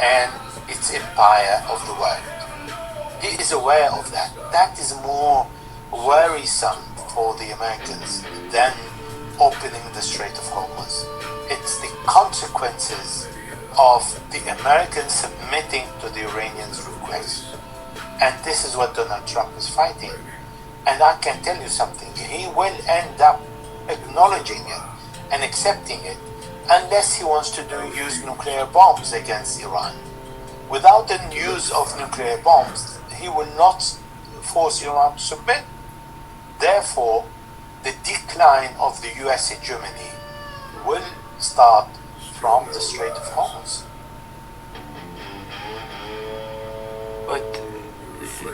and its empire of the world. He is aware of that. That is more worrisome for the Americans than opening the Strait of Hormuz. It's the consequences of the Americans submitting to the Iranians' request. And this is what Donald Trump is fighting. And I can tell you something, he will end up acknowledging it and accepting it unless he wants to use nuclear bombs against Iran. Without the use of nuclear bombs, he will not force Iran to submit. Therefore, the decline of the US hegemony will start from the Strait of Hormuz. But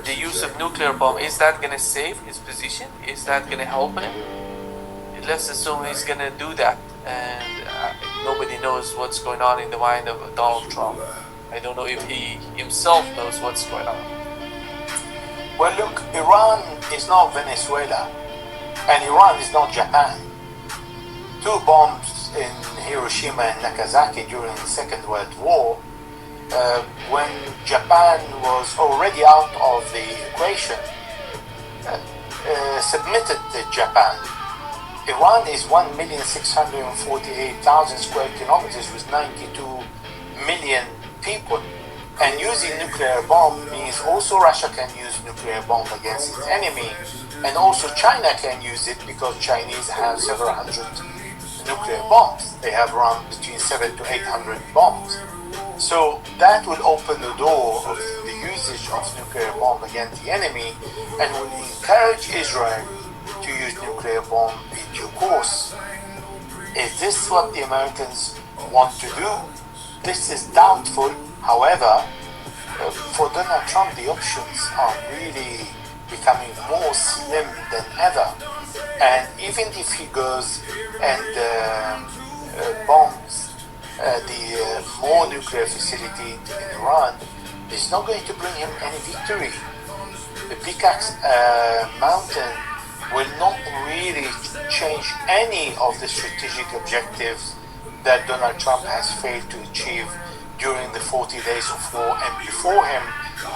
the use of nuclear bomb, is that going to save his position? Is that going to help him? Let's assume he's going to do that, and nobody knows what's going on in the mind of Donald Trump. I don't know if he himself knows what's going on. Well, look, Iran is not Venezuela, and Iran is not Japan. Two bombs in Hiroshima and Nagasaki during the Second World War, when Japan was already out of the equation, submitted to Japan. Iran is 1,648,000 square kilometers with 92 million people. And using nuclear bomb means also Russia can use nuclear bomb against its enemy, and also China can use it because Chinese have several hundred nuclear bombs. They have around between 700 to 800 bombs. So that will open the door of the usage of nuclear bomb against the enemy and will encourage Israel to use nuclear bomb in due course. Is this what the Americans want to do? This is doubtful. However, for Donald Trump, the options are really becoming more slim than ever. And even if he goes and bombs the more nuclear facility in Iran, it's not going to bring him any victory. The Pickaxe Mountain will not really change any of the strategic objectives that Donald Trump has failed to achieve during the 40 days of war, and before him,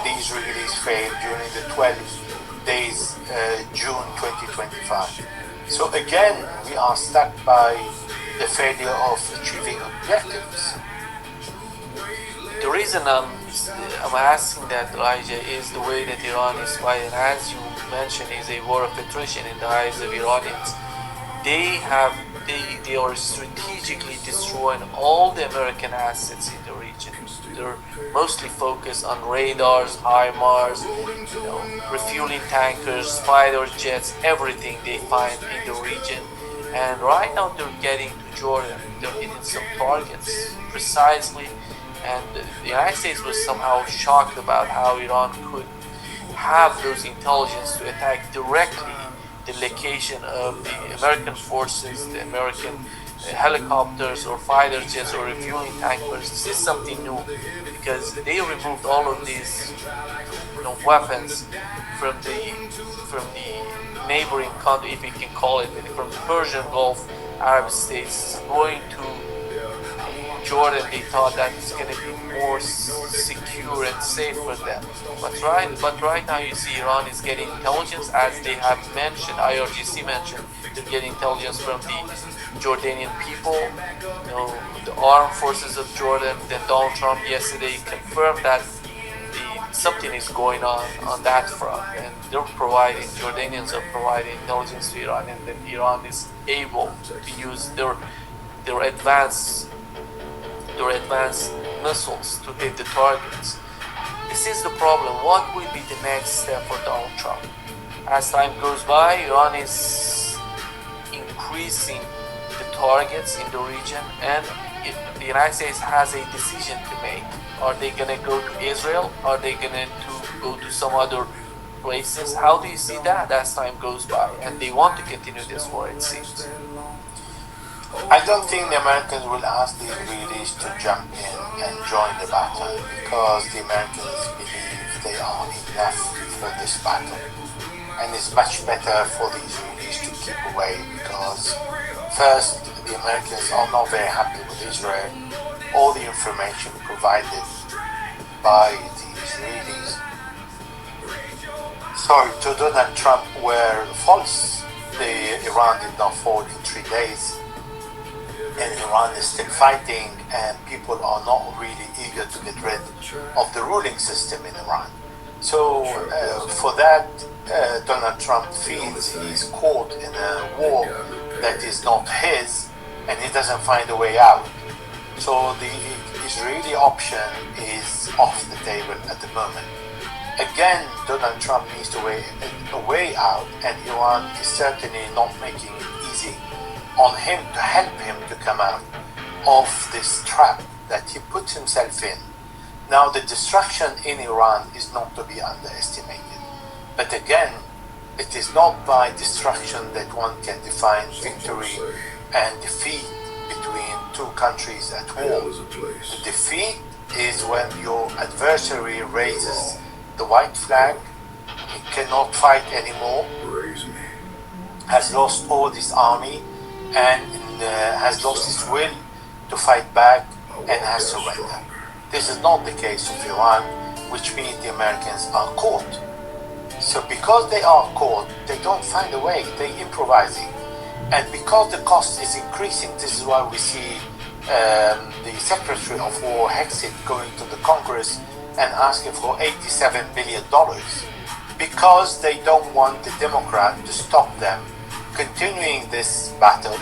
the Israelis failed during the 12 days June 2025. So again, we are stuck by the failure of achieving objectives. The reason I'm asking that, Elijah, is the way that Iran is fighting. As you mentioned, is a war of attrition in the eyes of Iranians. They are strategically destroying all the American assets in the region. They're mostly focused on radars, HIMARS, refueling tankers, fighter jets, everything they find in the region. And right now they're getting to Jordan. They're hitting some targets precisely. And the United States was somehow shocked about how Iran could have those intelligence to attack directly the location of the American forces, the American helicopters or fighter jets or refueling tankers. This is something new because they removed all of these weapons from the neighboring country, if you can call it, from the Persian Gulf, Arab states, going to Jordan. They thought that it's going to be more secure and safe for them. But right now you see Iran is getting intelligence, as they have mentioned, IRGC mentioned, they're getting intelligence from the Jordanian people, the armed forces of Jordan. Then Donald Trump yesterday confirmed that something is going on that front, and Jordanians are providing intelligence to Iran, and then Iran is able to use their advanced missiles to hit the targets. This is the problem. What will be the next step for Donald Trump? As time goes by, Iran is increasing the targets in the region, and the United States has a decision to make. Are they going to go to Israel? Are they going to go to some other places? How do you see that as time goes by? And they want to continue this war, it seems. I don't think the Americans will ask the Israelis to jump in and join the battle, because the Americans believe they are enough for this battle. And it's much better for the Israelis to keep away, because first, the Americans are not very happy with Israel. All the information provided by the Israelis, to Donald Trump, were false. Iran did not fall in 3 days, and Iran is still fighting, and people are not really eager to get rid of the ruling system in Iran. So for that, Donald Trump feels he's caught in a war that is not his, and he doesn't find a way out. So the Israeli option is off the table at the moment. Again, Donald Trump needs a way out, and Iran is certainly not making it easy on him to help him to come out. of this trap that he put himself in. Now, the destruction in Iran is not to be underestimated. But again, it is not by destruction that one can define victory and defeat between two countries at war. The defeat is when your adversary raises the white flag, he cannot fight anymore, has lost all his army, and has lost his will to fight back and has surrendered. This is not the case of Iran, which means the Americans are caught. So because they are caught, they don't find a way, they're improvising. And because the cost is increasing, this is why we see the Secretary of War, Hexit, going to the Congress and asking for $87 billion. Because they don't want the Democrat to stop them continuing this battle,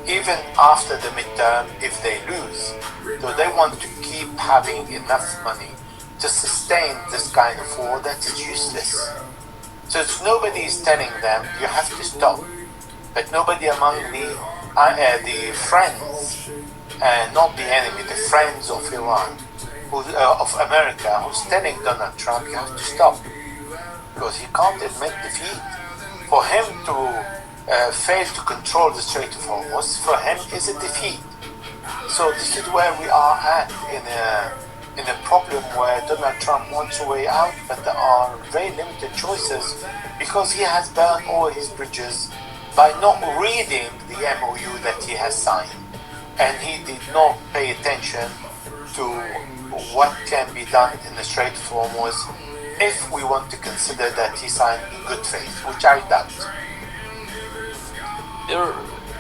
even after the midterm if they lose. So they want to keep having enough money to sustain this kind of war that is useless. So nobody is telling them you have to stop, but nobody among the friends, not the enemy, the friends of Iran, of America, who's telling Donald Trump you have to stop, because he can't admit defeat. For him to fail to control the Strait of Hormuz, for him is a defeat. So this is where we are at in a problem where Donald Trump wants a way out, but there are very limited choices because he has burned all his bridges by not reading the MOU that he has signed. And he did not pay attention to what can be done in the Strait of Hormuz if we want to consider that he signed in good faith, which I doubt.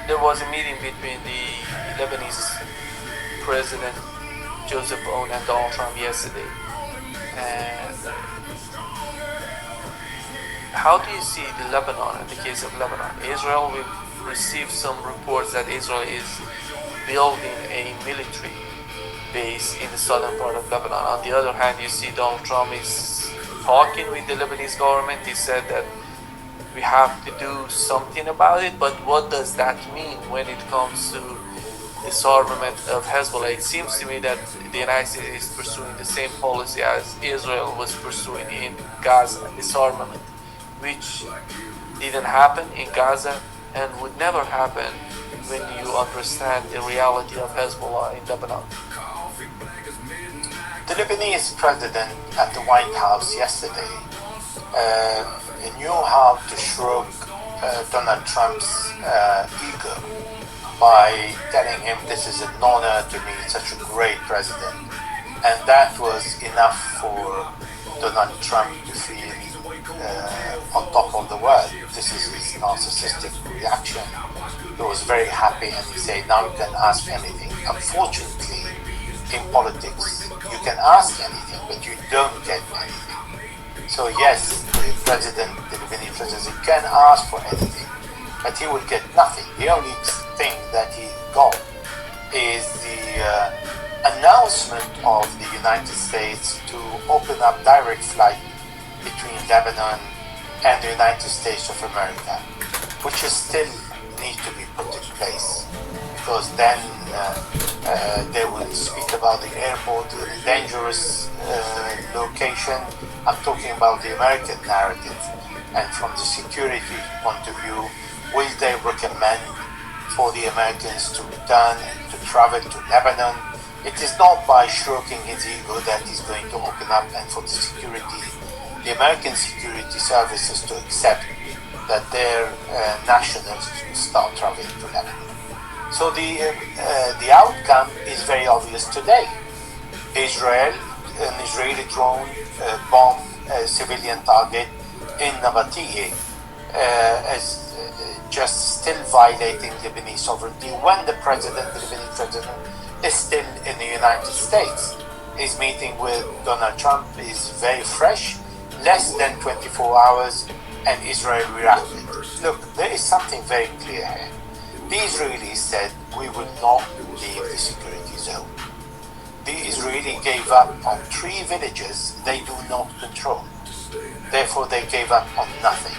There was a meeting between the Lebanese President Joseph Aoun and Donald Trump yesterday. And how do you see the Lebanon, in the case of Lebanon? Israel, we've received some reports that Israel is building a military base in the southern part of Lebanon. On the other hand, you see Donald Trump is talking with the Lebanese government. He said that we have to do something about it, but what does that mean when it comes to disarmament of Hezbollah? It seems to me that the United States is pursuing the same policy as Israel was pursuing in Gaza, disarmament, which didn't happen in Gaza and would never happen when you understand the reality of Hezbollah in Lebanon. The Lebanese president at the White House yesterday knew how to stroke Donald Trump's ego by telling him this is an honor to be such a great president. And that was enough for Donald Trump to feel on top of the world. This is his narcissistic reaction. He was very happy and he said, now you can ask anything. Unfortunately, in politics, you can ask anything, but you don't get anything. So yes, the Lebanese president can ask for anything, but he will get nothing. The only thing that he got is the announcement of the United States to open up direct flight between Lebanon and the United States of America, which is still need to be put in place, because then they will speak about the airport in a dangerous location. I'm talking about the American narrative, and from the security point of view, will they recommend for the Americans to return to travel to Lebanon? It is not by stroking his ego that he's going to open up, and for the American security services to accept that their nationals start traveling to Lebanon. So the outcome is very obvious today. An Israeli drone bombed a civilian target in Nabatea, as just still violating Lebanese sovereignty when the Lebanese president, is still in the United States. His meeting with Donald Trump is very fresh, less than 24 hours, and Israel reacted. Look, there is something very clear here. The Israelis said, we will not leave the security zone. The Israelis gave up on 3 villages they do not control. Therefore, they gave up on nothing.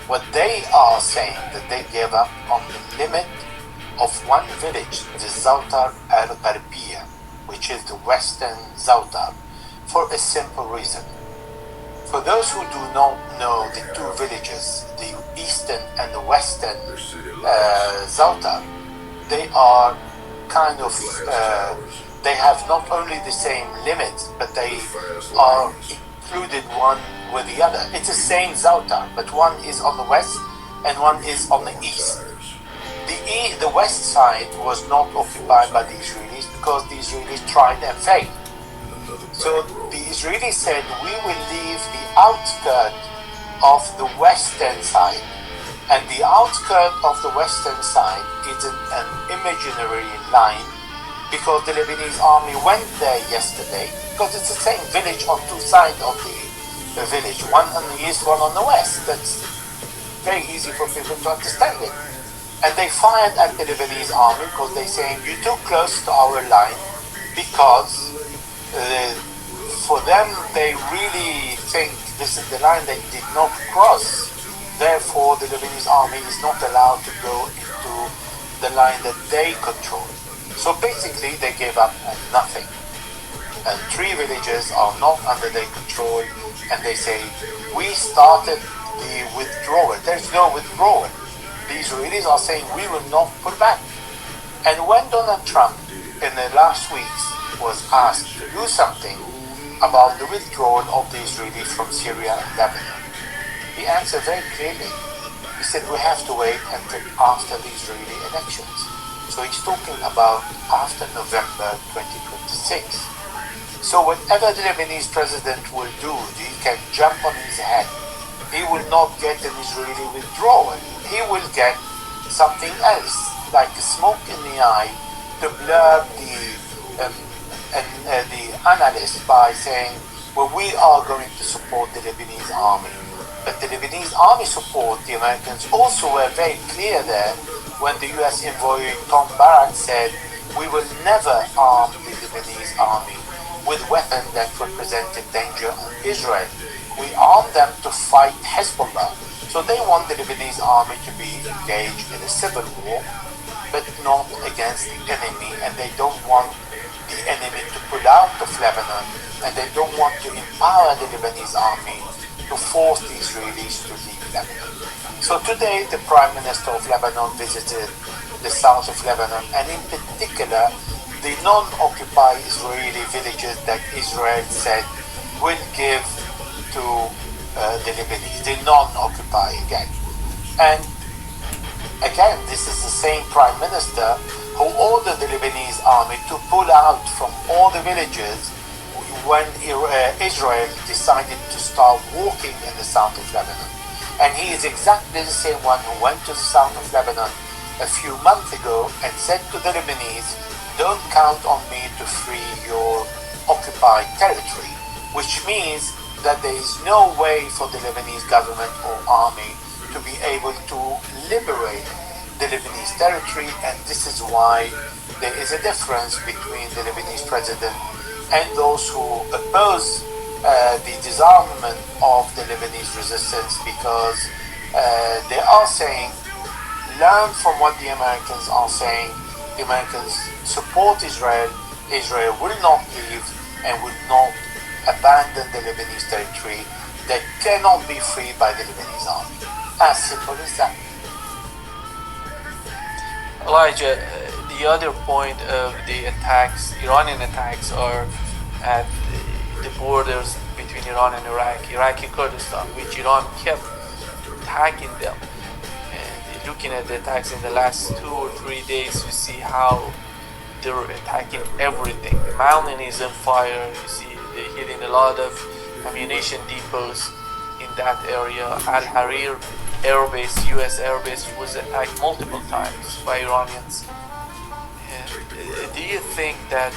What they are saying that they gave up on the limit of one village, the Zautar al-Gharbiyya, which is the western Zautar, for a simple reason. For those who do not know the two villages, the eastern and the western Zautar, they are kind of, they have not only the same limits, but they are included one with the other. It's the same Zautar, but one is on the west and one is on the east. The west side was not occupied by the Israelis because the Israelis tried and failed. So the Israelis said, we will leave the outskirt of the western side. And the outskirt of the western side is an imaginary line because the Lebanese army went there yesterday, because it's the same village on two sides of the village, one on the east, one on the west. That's very easy for people to understand it. And they fired at the Lebanese army because they're saying, you're too close to our line, because for them, they really think this is the line they did not cross. Therefore, the Lebanese army is not allowed to go into the line that they control. So basically, they gave up on nothing. And 3 villages are not under their control, and they say, we started the withdrawal. There's no withdrawal. The Israelis are saying, we will not pull back. And when Donald Trump, in the last weeks, was asked to do something about the withdrawal of the Israelis from Syria and Lebanon, he answered very clearly. He said, we have to wait until after the Israeli elections. So he's talking about after November 2026. So whatever the Lebanese president will do, he can jump on his head. He will not get an Israeli withdrawal. He will get something else, like a smoke in the eye, to blur the analysts by saying, well, we are going to support the Lebanese army. But the Lebanese army support, the Americans also were very clear there when the US envoy Tom Barrack said, we will never arm the Lebanese army with weapons that would present a danger on Israel. We arm them to fight Hezbollah. So they want the Lebanese army to be engaged in a civil war, but not against the enemy, and they don't want the enemy to pull out of Lebanon, and they don't want to empower the Lebanese army to force the Israelis to leave Lebanon. So today the Prime Minister of Lebanon visited the south of Lebanon, and in particular the non-occupied Israeli villages that Israel said will give to the Lebanese, the non-occupied again. And again, this is the same Prime Minister who ordered the Lebanese army to pull out from all the villages when Israel decided to start walking in the south of Lebanon. And he is exactly the same one who went to the south of Lebanon a few months ago and said to the Lebanese, don't count on me to free your occupied territory, which means that there is no way for the Lebanese government or army to be able to liberate the Lebanese territory, and this is why there is a difference between the Lebanese president and those who oppose the disarmament of the Lebanese resistance, because they are saying, learn from what the Americans are saying. The Americans support Israel. Israel will not leave and will not abandon the Lebanese territory that cannot be freed by the Lebanese army. As simple as that. Elijah, the other point of the attacks, Iranian attacks, are at the borders between Iran and Iraqi Kurdistan, which Iran kept attacking them. And looking at the attacks in the last 2 or 3 days, you see how they're attacking everything. The mountain is on fire. You see they're hitting a lot of ammunition depots in that area. Al-Harir airbase, US airbase, was attacked multiple times by Iranians. And do you think that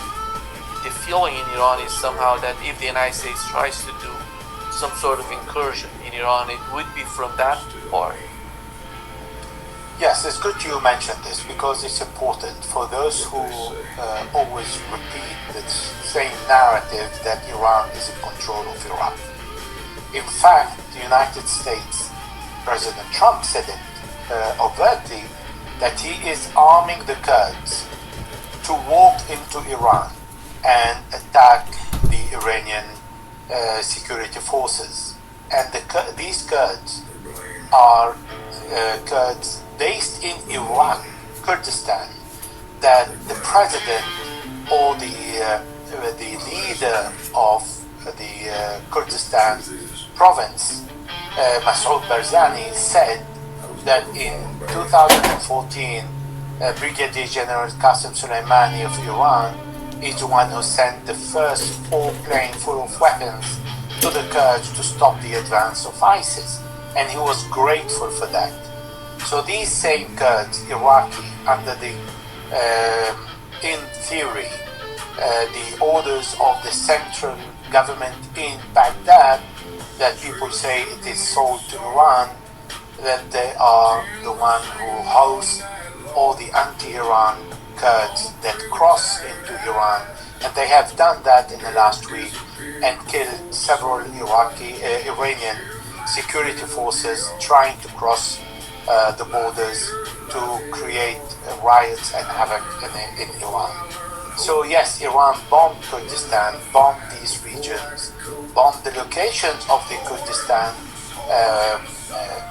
the feeling in Iran is somehow that if the United States tries to do some sort of incursion in Iran, it would be from that part? Yes, it's good you mentioned this because it's important for those who always repeat the same narrative that Iran is in control of Iraq. In fact, the United States, President Trump said it overtly, that he is arming the Kurds to walk into Iran and attack the Iranian security forces. And these Kurds are Kurds based in Iraq, Kurdistan, that the president or the leader of the Kurdistan province, Masoud Barzani, said that in 2014, Brigadier General Qasem Soleimani of Iran is the one who sent the first 4 planes full of weapons to the Kurds to stop the advance of ISIS, and he was grateful for that. So these same Kurds, Iraqi, under the, in theory, the orders of the central government in Baghdad, that people say it is sold to Iran, that they are the one who host all the anti-Iran Kurds that cross into Iran, and they have done that in the last week and killed several Iranian security forces trying to cross the borders to create riots and havoc in Iran. So yes, Iran bombed Kurdistan, bombed these regions, bombed the locations of the Kurdistan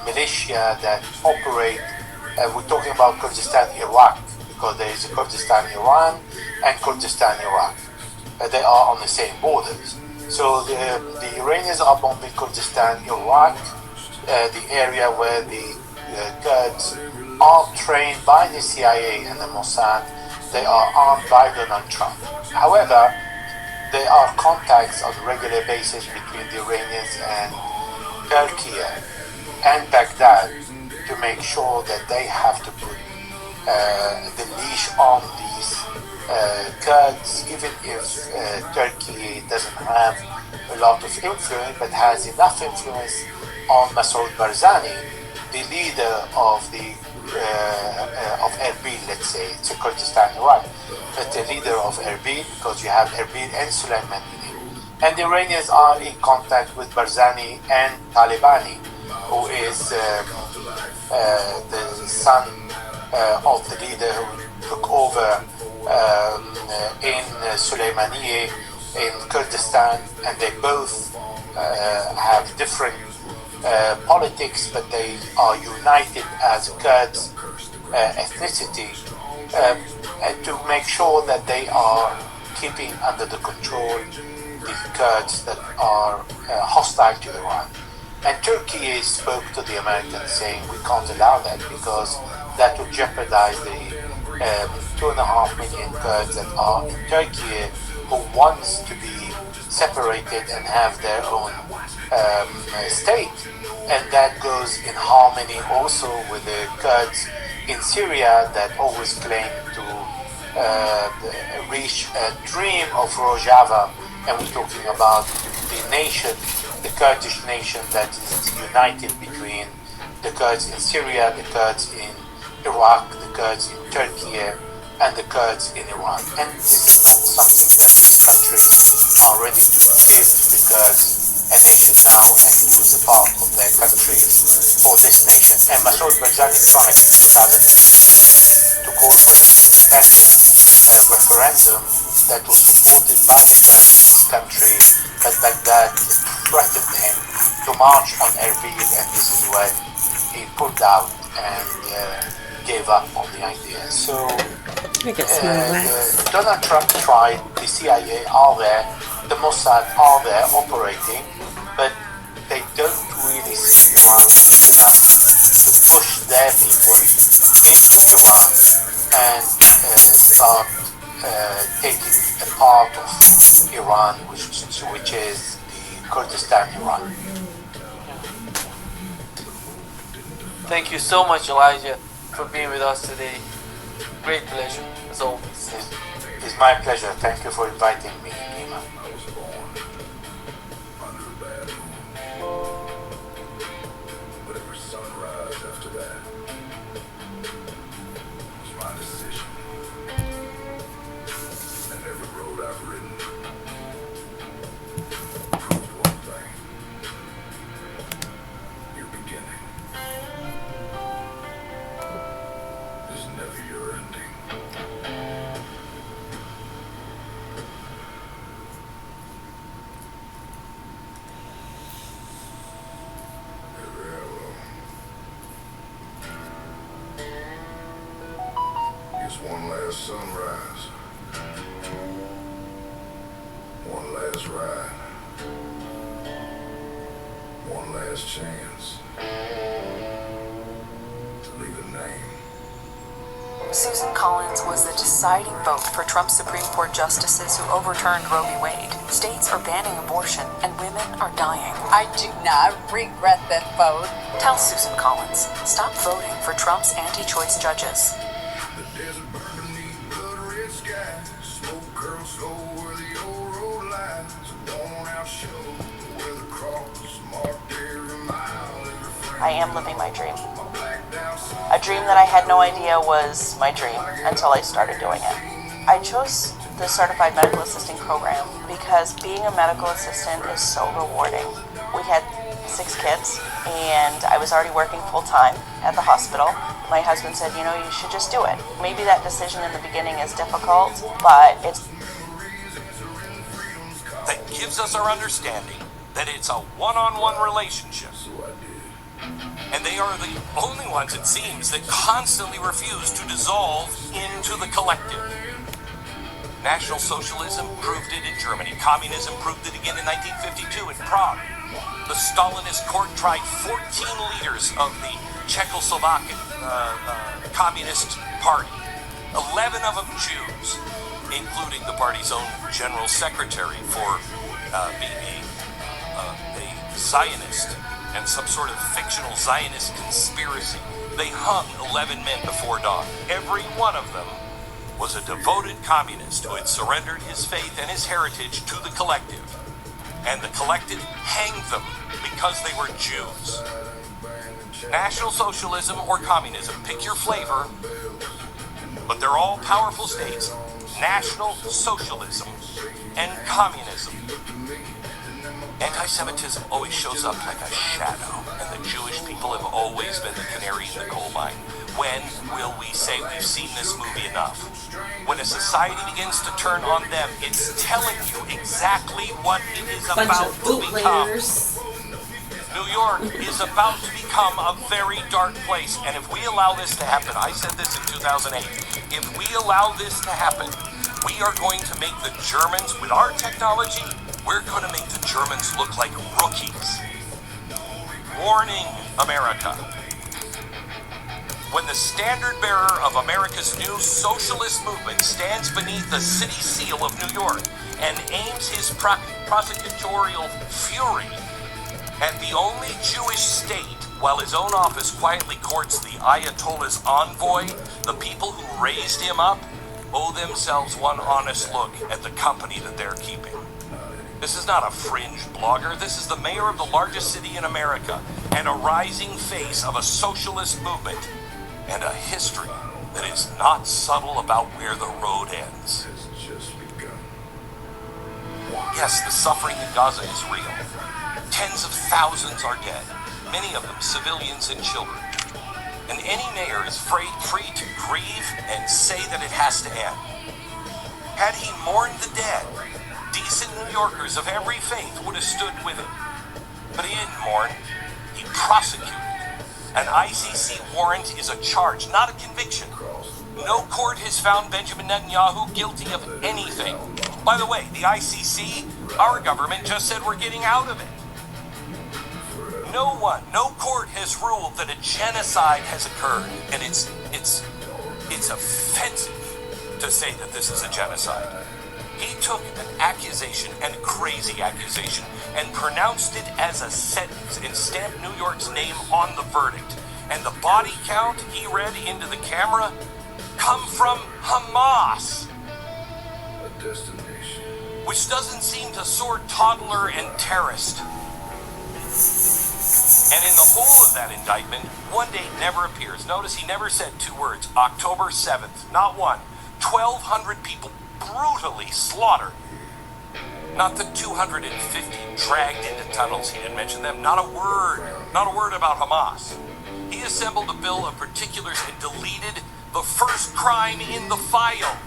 militia that operate. We're talking about Kurdistan Iraq, because there is a Kurdistan Iran and Kurdistan Iraq. They are on the same borders. So the Iranians are bombing Kurdistan Iraq, the area where the Kurds are trained by the CIA and the Mossad. They are armed by Donald Trump. However, there are contacts on a regular basis between the Iranians and Turkey and Baghdad to make sure that they have to put the leash on these Kurds, even if Turkey doesn't have a lot of influence, but has enough influence on Masoud Barzani, the leader of the of Erbil, let's say. It's a Kurdistan Iraq, but the leader of Erbil, because you have Erbil and Soleimani. And the Iranians are in contact with Barzani and Talibani, who is the son of the leader who took over in Soleimani in Kurdistan, and they both have different politics, but they are united as Kurds ethnicity to make sure that they are keeping under the control the Kurds that are hostile to Iran. And Turkey spoke to the Americans saying we can't allow that because that would jeopardize the 2.5 million Kurds that are in Turkey who wants to be separated and have their own state. And that goes in harmony also with the Kurds in Syria that always claim to reach a dream of Rojava. And we're talking about the nation, the Kurdish nation that is united between the Kurds in Syria, the Kurds in Iraq, the Kurds in Turkey, and the Kurds in Iran. And this is not something that this country are ready to give the Kurds a nation now and lose a part of their countries for this nation. And Masoud Barzani tried in 2006 to call for a referendum that was supported by the Kurds in this country, but Baghdad threatened him to march on Erbil, and this is when he pulled out and gave up on the idea. So Donald Trump tried, the CIA are there, the Mossad are there operating, but they don't really see Iran enough to push their people into Iran and start taking a part of Iran, which is the Kurdistan Iran. Thank you so much, Elijah, for being with us today. Great pleasure, as always. It's my pleasure. Thank you for inviting me, Nima. I was born under a bad moon. But every sunrise after that was my decision. And every road I've ridden proved one thing. Your beginning is last sunrise. One last ride. One last chance to leave a name. Susan Collins was the deciding vote for Trump's Supreme Court justices who overturned Roe v. Wade. States are banning abortion, and women are dying. I do not regret that vote. Tell Susan Collins, stop voting for Trump's anti-choice judges. The desert burned beneath blood-red sky. Smoke curls slow where the old road lies. A worn-out show where the cross marked every mile, every frame. I am living my dream. A dream that I had no idea was my dream until I started doing it. I chose the Certified Medical Assisting program because being a medical assistant is so rewarding. We had 6 kids and I was already working full-time at the hospital. My husband said, you know, you should just do it. Maybe that decision in the beginning is difficult, but it's... That gives us our understanding that it's a one-on-one relationship. And they are the only ones, it seems, that constantly refuse to dissolve into the collective. National Socialism proved it in Germany. Communism proved it again in 1952 in Prague. The Stalinist court tried 14 leaders of the Czechoslovakian Communist Party. 11 of them Jews, including the party's own general secretary for being a Zionist and some sort of fictional Zionist conspiracy. They hung 11 men before dawn. Every one of them was a devoted communist who had surrendered his faith and his heritage to the collective. And the collective hanged them because they were Jews. National Socialism or communism, pick your flavor, but they're all powerful states. National Socialism and communism. Anti-Semitism always shows up like a shadow, and the Jewish people have always been the canary in the coal mine. When will we say we've seen this movie enough? When a society begins to turn on them, it's telling you exactly what it is Bunch about of to become. bootleggers. New York is about to become a very dark place, and if we allow this to happen, I said this in 2008, if we allow this to happen, we are going to make the Germans, with our technology, we're going to make the Germans look like rookies. Warning, America. When the standard bearer of America's new socialist movement stands beneath the city seal of New York and aims his prosecutorial fury at the only Jewish state, while his own office quietly courts the Ayatollah's envoy, the people who raised him up owe themselves one honest look at the company that they're keeping. This is not a fringe blogger. This is the mayor of the largest city in America and a rising face of a socialist movement and a history that is not subtle about where the road ends. Yes, the suffering in Gaza is real. Tens of thousands are dead, many of them civilians and children. And any mayor is free to grieve and say that it has to end. Had he mourned the dead, decent New Yorkers of every faith would have stood with him. But he didn't mourn. He prosecuted. An ICC warrant is a charge, not a conviction. No court has found Benjamin Netanyahu guilty of anything. By the way, the ICC, our government just said we're getting out of it. No court has ruled that a genocide has occurred, and it's offensive to say that this is a genocide. He took an accusation, and a crazy accusation, and pronounced it as a sentence and stamped New York's name on the verdict. And the body count he read into the camera come from Hamas, A destination. which doesn't seem to sort toddler and terrorist. And in the whole of that indictment, one date never appears. Notice he never said 2 words. October 7th, not one. 1,200 people brutally slaughtered. Not the 250 dragged into tunnels. He didn't mention them. Not a word about Hamas. He assembled a bill of particulars and deleted the first crime in the file.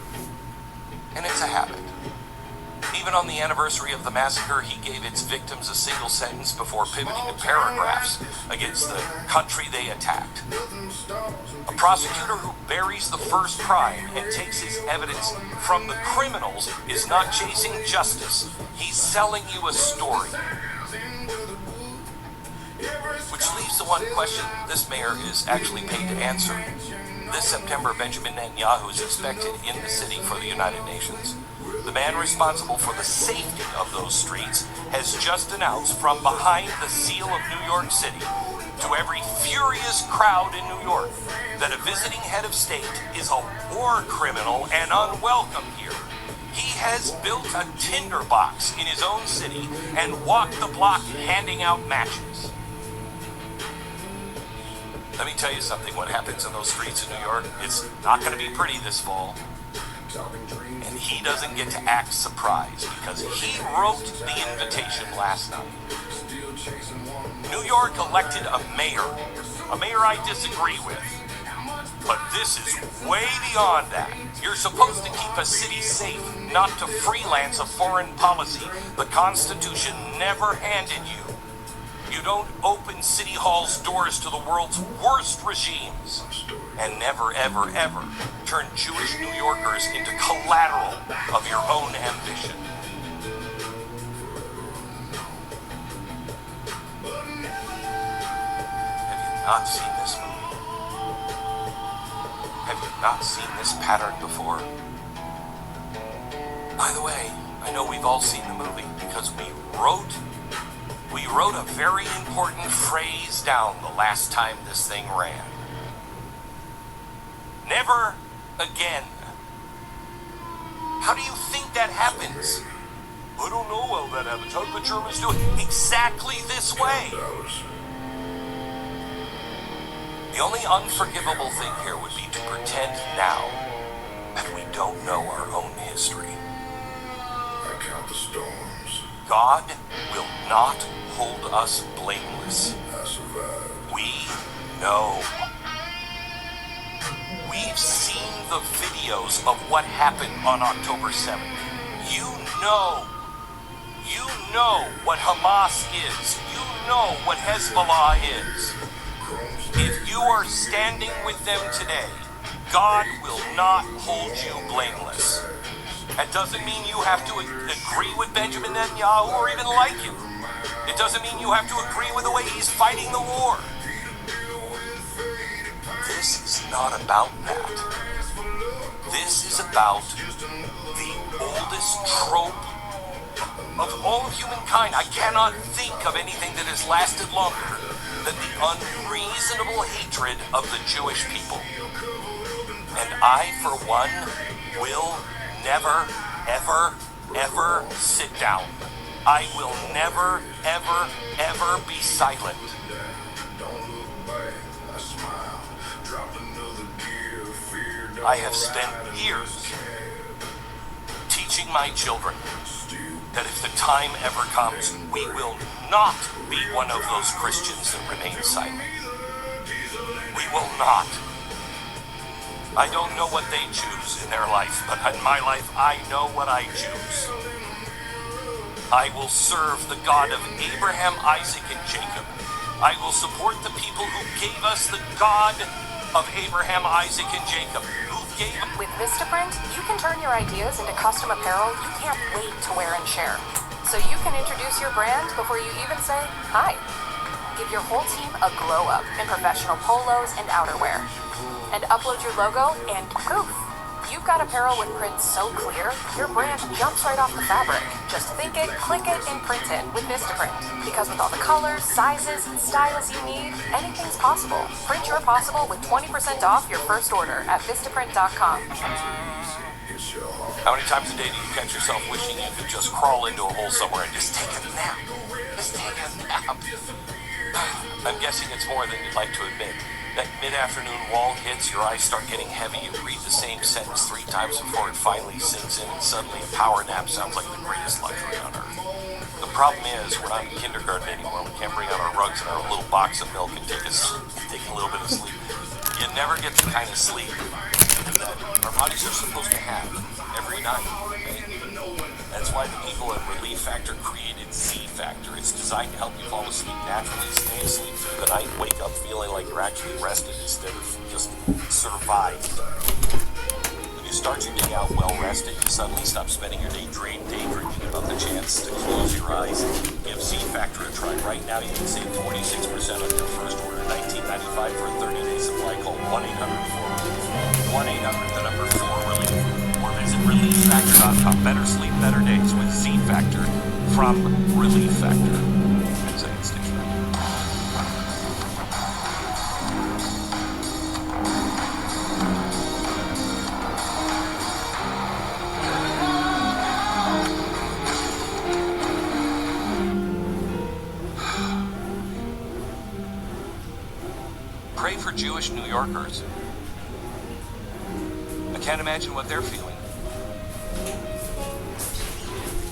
And it's a habit. Even on the anniversary of the massacre, he gave its victims a single sentence before pivoting to paragraphs against the country they attacked. A prosecutor who buries the first crime and takes his evidence from the criminals is not chasing justice. He's selling you a story. Which leaves the one question this mayor is actually paid to answer. This September, Benjamin Netanyahu is expected in the city for the United Nations. The man responsible for the safety of those streets has just announced from behind the seal of New York City to every furious crowd in New York that a visiting head of state is a war criminal and unwelcome here. He has built a tinderbox in his own city and walked the block handing out matches. Let me tell you something, what happens in those streets in New York, it's not going to be pretty this fall. And he doesn't get to act surprised because he wrote the invitation last night. New York elected a mayor I disagree with. But this is way beyond that. You're supposed to keep a city safe, not to freelance a foreign policy the Constitution never handed you. You don't open City Hall's doors to the world's worst regimes. And never, ever, ever turn Jewish New Yorkers into collateral of your own ambition. Have you not seen this movie? Have you not seen this pattern before? By the way, I know we've all seen the movie because we wrote a very important phrase down the last time this thing ran. Never again. How do you think that happens? I don't know how that happens. How do the Germans do it? Exactly this way. The only unforgivable thing here would be to pretend now that we don't know our own history. I count the storms. God will not hold us blameless. I survived. We know. We've seen the videos of what happened on October 7th. You know what Hamas is. You know what Hezbollah is. If you are standing with them today, God will not hold you blameless. That doesn't mean you have to agree with Benjamin Netanyahu or even like him. It doesn't mean you have to agree with the way he's fighting the war. This is not about that. This is about the oldest trope of all of humankind. I cannot think of anything that has lasted longer than the unreasonable hatred of the Jewish people. And I, for one, will never, ever, ever sit down. I will never, ever, ever be silent. I have spent years teaching my children that if the time ever comes, we will not be one of those Christians that remain silent. We will not. I don't know what they choose in their life, but in my life, I know what I choose. I will serve the God of Abraham, Isaac, and Jacob. I will support the people who gave us the God of Abraham, Isaac, and Jacob. With Vistaprint, you can turn your ideas into custom apparel you can't wait to wear and share. So you can introduce your brand before you even say hi. Give your whole team a glow up in professional polos and outerwear. And upload your logo and poof! You've got apparel with prints so clear, your brand jumps right off the fabric. Just think it, click it, and print it with Vistaprint. Because with all the colors, sizes, and styles you need, anything's possible. Print your possible with 20% off your first order at Vistaprint.com. How many times a day do you catch yourself wishing you could just crawl into a hole somewhere and just take a nap? Just take a nap. I'm guessing it's more than you'd like to admit. That mid-afternoon wall hits, your eyes start getting heavy, you read the same sentence 3 times before it finally sinks in, and suddenly a power nap sounds like the greatest luxury on earth. The problem is, we're not in kindergarten anymore, we can't bring out our rugs and our little box of milk and take a little bit of sleep. You never get the kind of sleep that our bodies are supposed to have every night. And That's why the people at Relief Factor created Z Factor. It's designed to help you fall asleep naturally, stay asleep through the night, wake up feeling like you're actually rested instead of just survived. When you start your day out well rested, you suddenly stop spending your day daydreaming about the chance to close your eyes. Give Z Factor a try right now. You can save 46% on your first order, $19.95 for a 30-day supply. Call 1-800-4RELIEF. 1-800 the number 4RELIEF. Or visit ReliefFactor.com. Better sleep, better days with Z Factor from Relief Factor. And say it sticks around. Pray for Jewish New Yorkers. I can't imagine what they're feeling.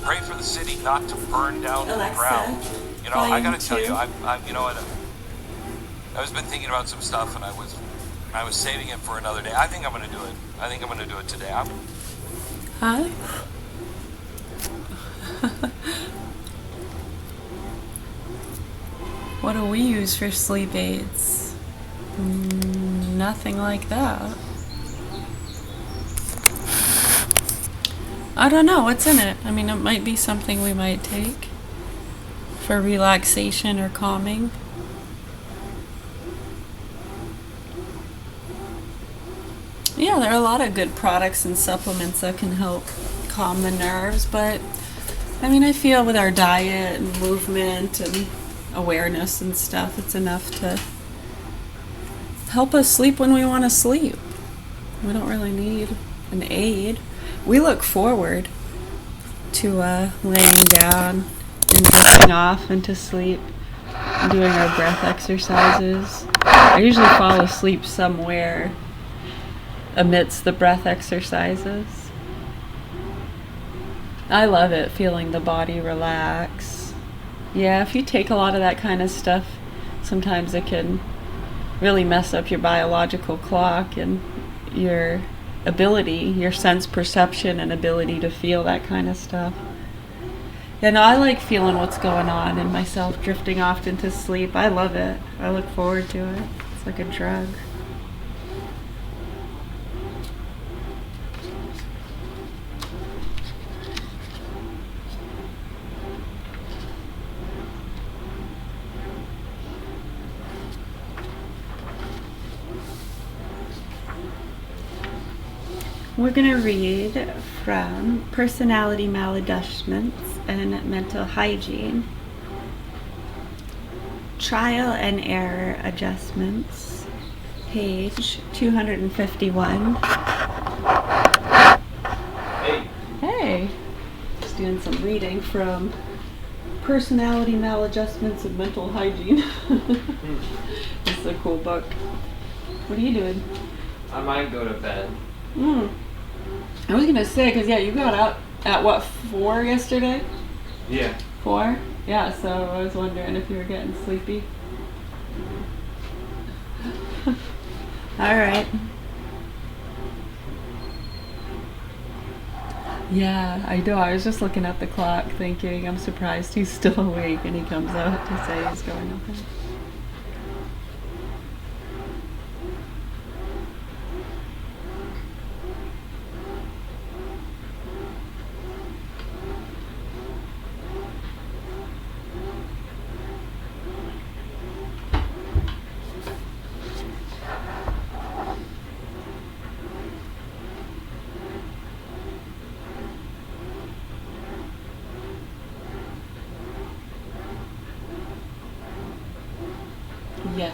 Pray for the city not to burn down to the ground. You know, I gotta tell you, I'm you know what? I was been thinking about some stuff, and I was saving it for another day. I think I'm gonna do it. I think I'm gonna do it today. Huh? What do we use for sleep aids? Nothing like that. I don't know what's in it. I mean, it might be something we might take for relaxation or calming. Yeah, there are a lot of good products and supplements that can help calm the nerves, but I mean, I feel with our diet and movement and awareness and stuff, it's enough to help us sleep when we want to sleep. We don't really need an aid. We look forward to laying down and drifting off into sleep and doing our breath exercises. I usually fall asleep somewhere amidst the breath exercises. I love it, feeling the body relax. Yeah, if you take a lot of that kind of stuff, sometimes it can really mess up your biological clock and your ability, your sense perception and ability to feel that kind of stuff. And I like feeling what's going on in myself, drifting off into sleep. I love it. I look forward to it. It's like a drug. We're going to read from Personality Maladjustments and Mental Hygiene, Trial and Error Adjustments, page 251. Hey! Just doing some reading from Personality Maladjustments and Mental Hygiene. This is a cool book. What are you doing? I might go to bed. I was gonna say, cause yeah, you got up at what, 4 yesterday? Yeah. 4? Yeah, so I was wondering if you were getting sleepy. Alright. Yeah, I know. I was just looking at the clock thinking, I'm surprised he's still awake, and he comes out to say he's going up. Yeah.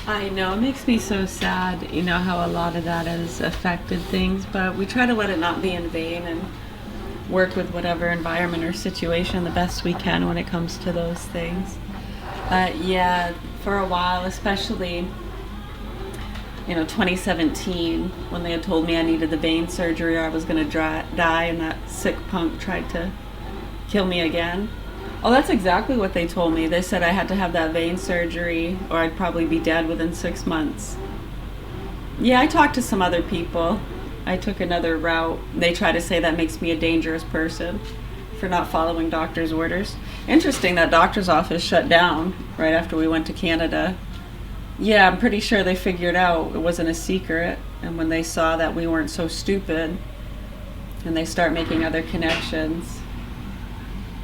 I know, it makes me so sad, you know, how a lot of that has affected things, but we try to let it not be in vain and work with whatever environment or situation the best we can when it comes to those things. Yeah, for a while, especially, 2017, when they had told me I needed the vein surgery or I was going to die, and that sick punk tried to kill me again. Oh, that's exactly what they told me. They said I had to have that vein surgery or I'd probably be dead within 6 months. Yeah, I talked to some other people. I took another route. They try to say that makes me a dangerous person for not following doctor's orders. Interesting, that doctor's office shut down right after we went to Canada. Yeah, I'm pretty sure they figured out it wasn't a secret. And when they saw that we weren't so stupid, and they start making other connections,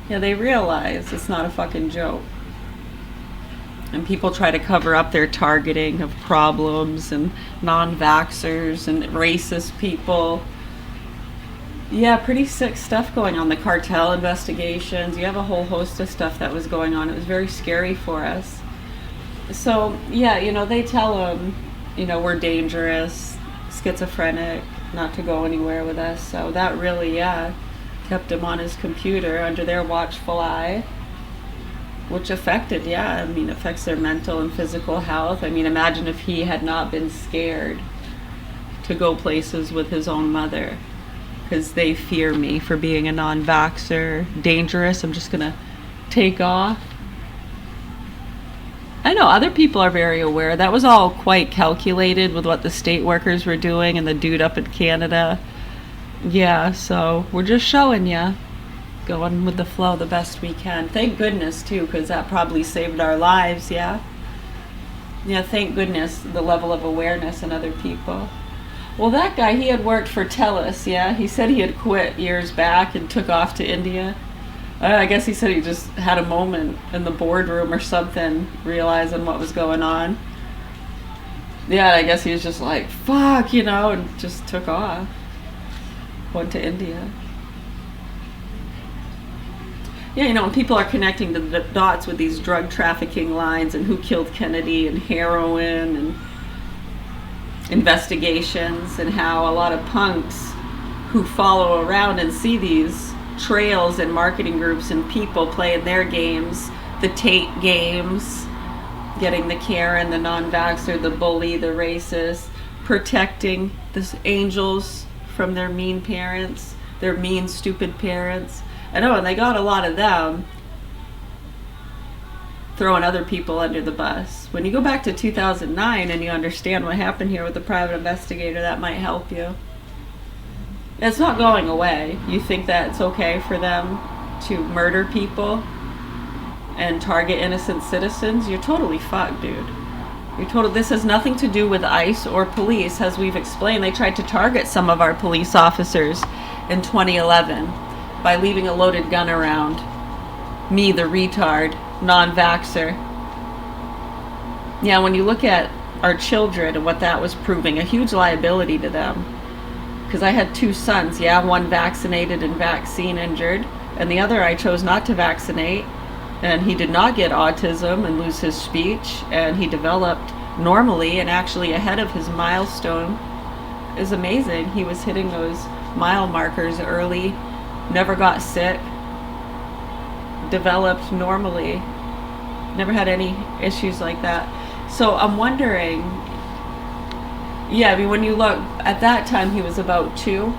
yeah, they realize it's not a fucking joke. And people try to cover up their targeting of problems and non-vaxxers and racist people. Yeah, pretty sick stuff going on. The cartel investigations. You have a whole host of stuff that was going on. It was very scary for us. So, yeah, they tell them, we're dangerous, schizophrenic, not to go anywhere with us. So that really, kept him on his computer under their watchful eye, which affects their mental and physical health. Imagine if he had not been scared to go places with his own mother, because they fear me for being a non-vaxxer, dangerous, I'm just gonna take off. I know other people are very aware. That was all quite calculated with what the state workers were doing and the dude up in Canada. Yeah, so we're just showing ya, going with the flow the best we can. Thank goodness too, because that probably saved our lives. Yeah, thank goodness the level of awareness in other people. Well, that guy, he had worked for TELUS. Yeah, he said he had quit years back and took off to India. I guess he said he just had a moment in the boardroom or something, realizing what was going on. Yeah, I guess he was just like, fuck, and just took off. Went to India. Yeah, and people are connecting the dots with these drug trafficking lines and who killed Kennedy and heroin and investigations, and how a lot of punks who follow around and see these trails and marketing groups and people playing their games, the Tate games, getting the Karen, the non-vaxxer, the bully, the racist, protecting the angels from their mean parents, their mean, stupid parents. I know, and they got a lot of them throwing other people under the bus. When you go back to 2009 and you understand what happened here with the private investigator, that might help you. It's not going away. You think that it's okay for them to murder people and target innocent citizens? You're totally fucked, dude. This has nothing to do with ICE or police. As we've explained, they tried to target some of our police officers in 2011 by leaving a loaded gun around. Me, the retard, non-vaxxer. Yeah, when you look at our children and what that was proving, a huge liability to them. Because I had 2 sons, one vaccinated and vaccine injured, and the other I chose not to vaccinate. And he did not get autism and lose his speech, and he developed normally and actually ahead of his milestone. It was amazing. He was hitting those mile markers early, never got sick, developed normally, never had any issues like that. So I'm wondering, when you look, at that time he was about 2.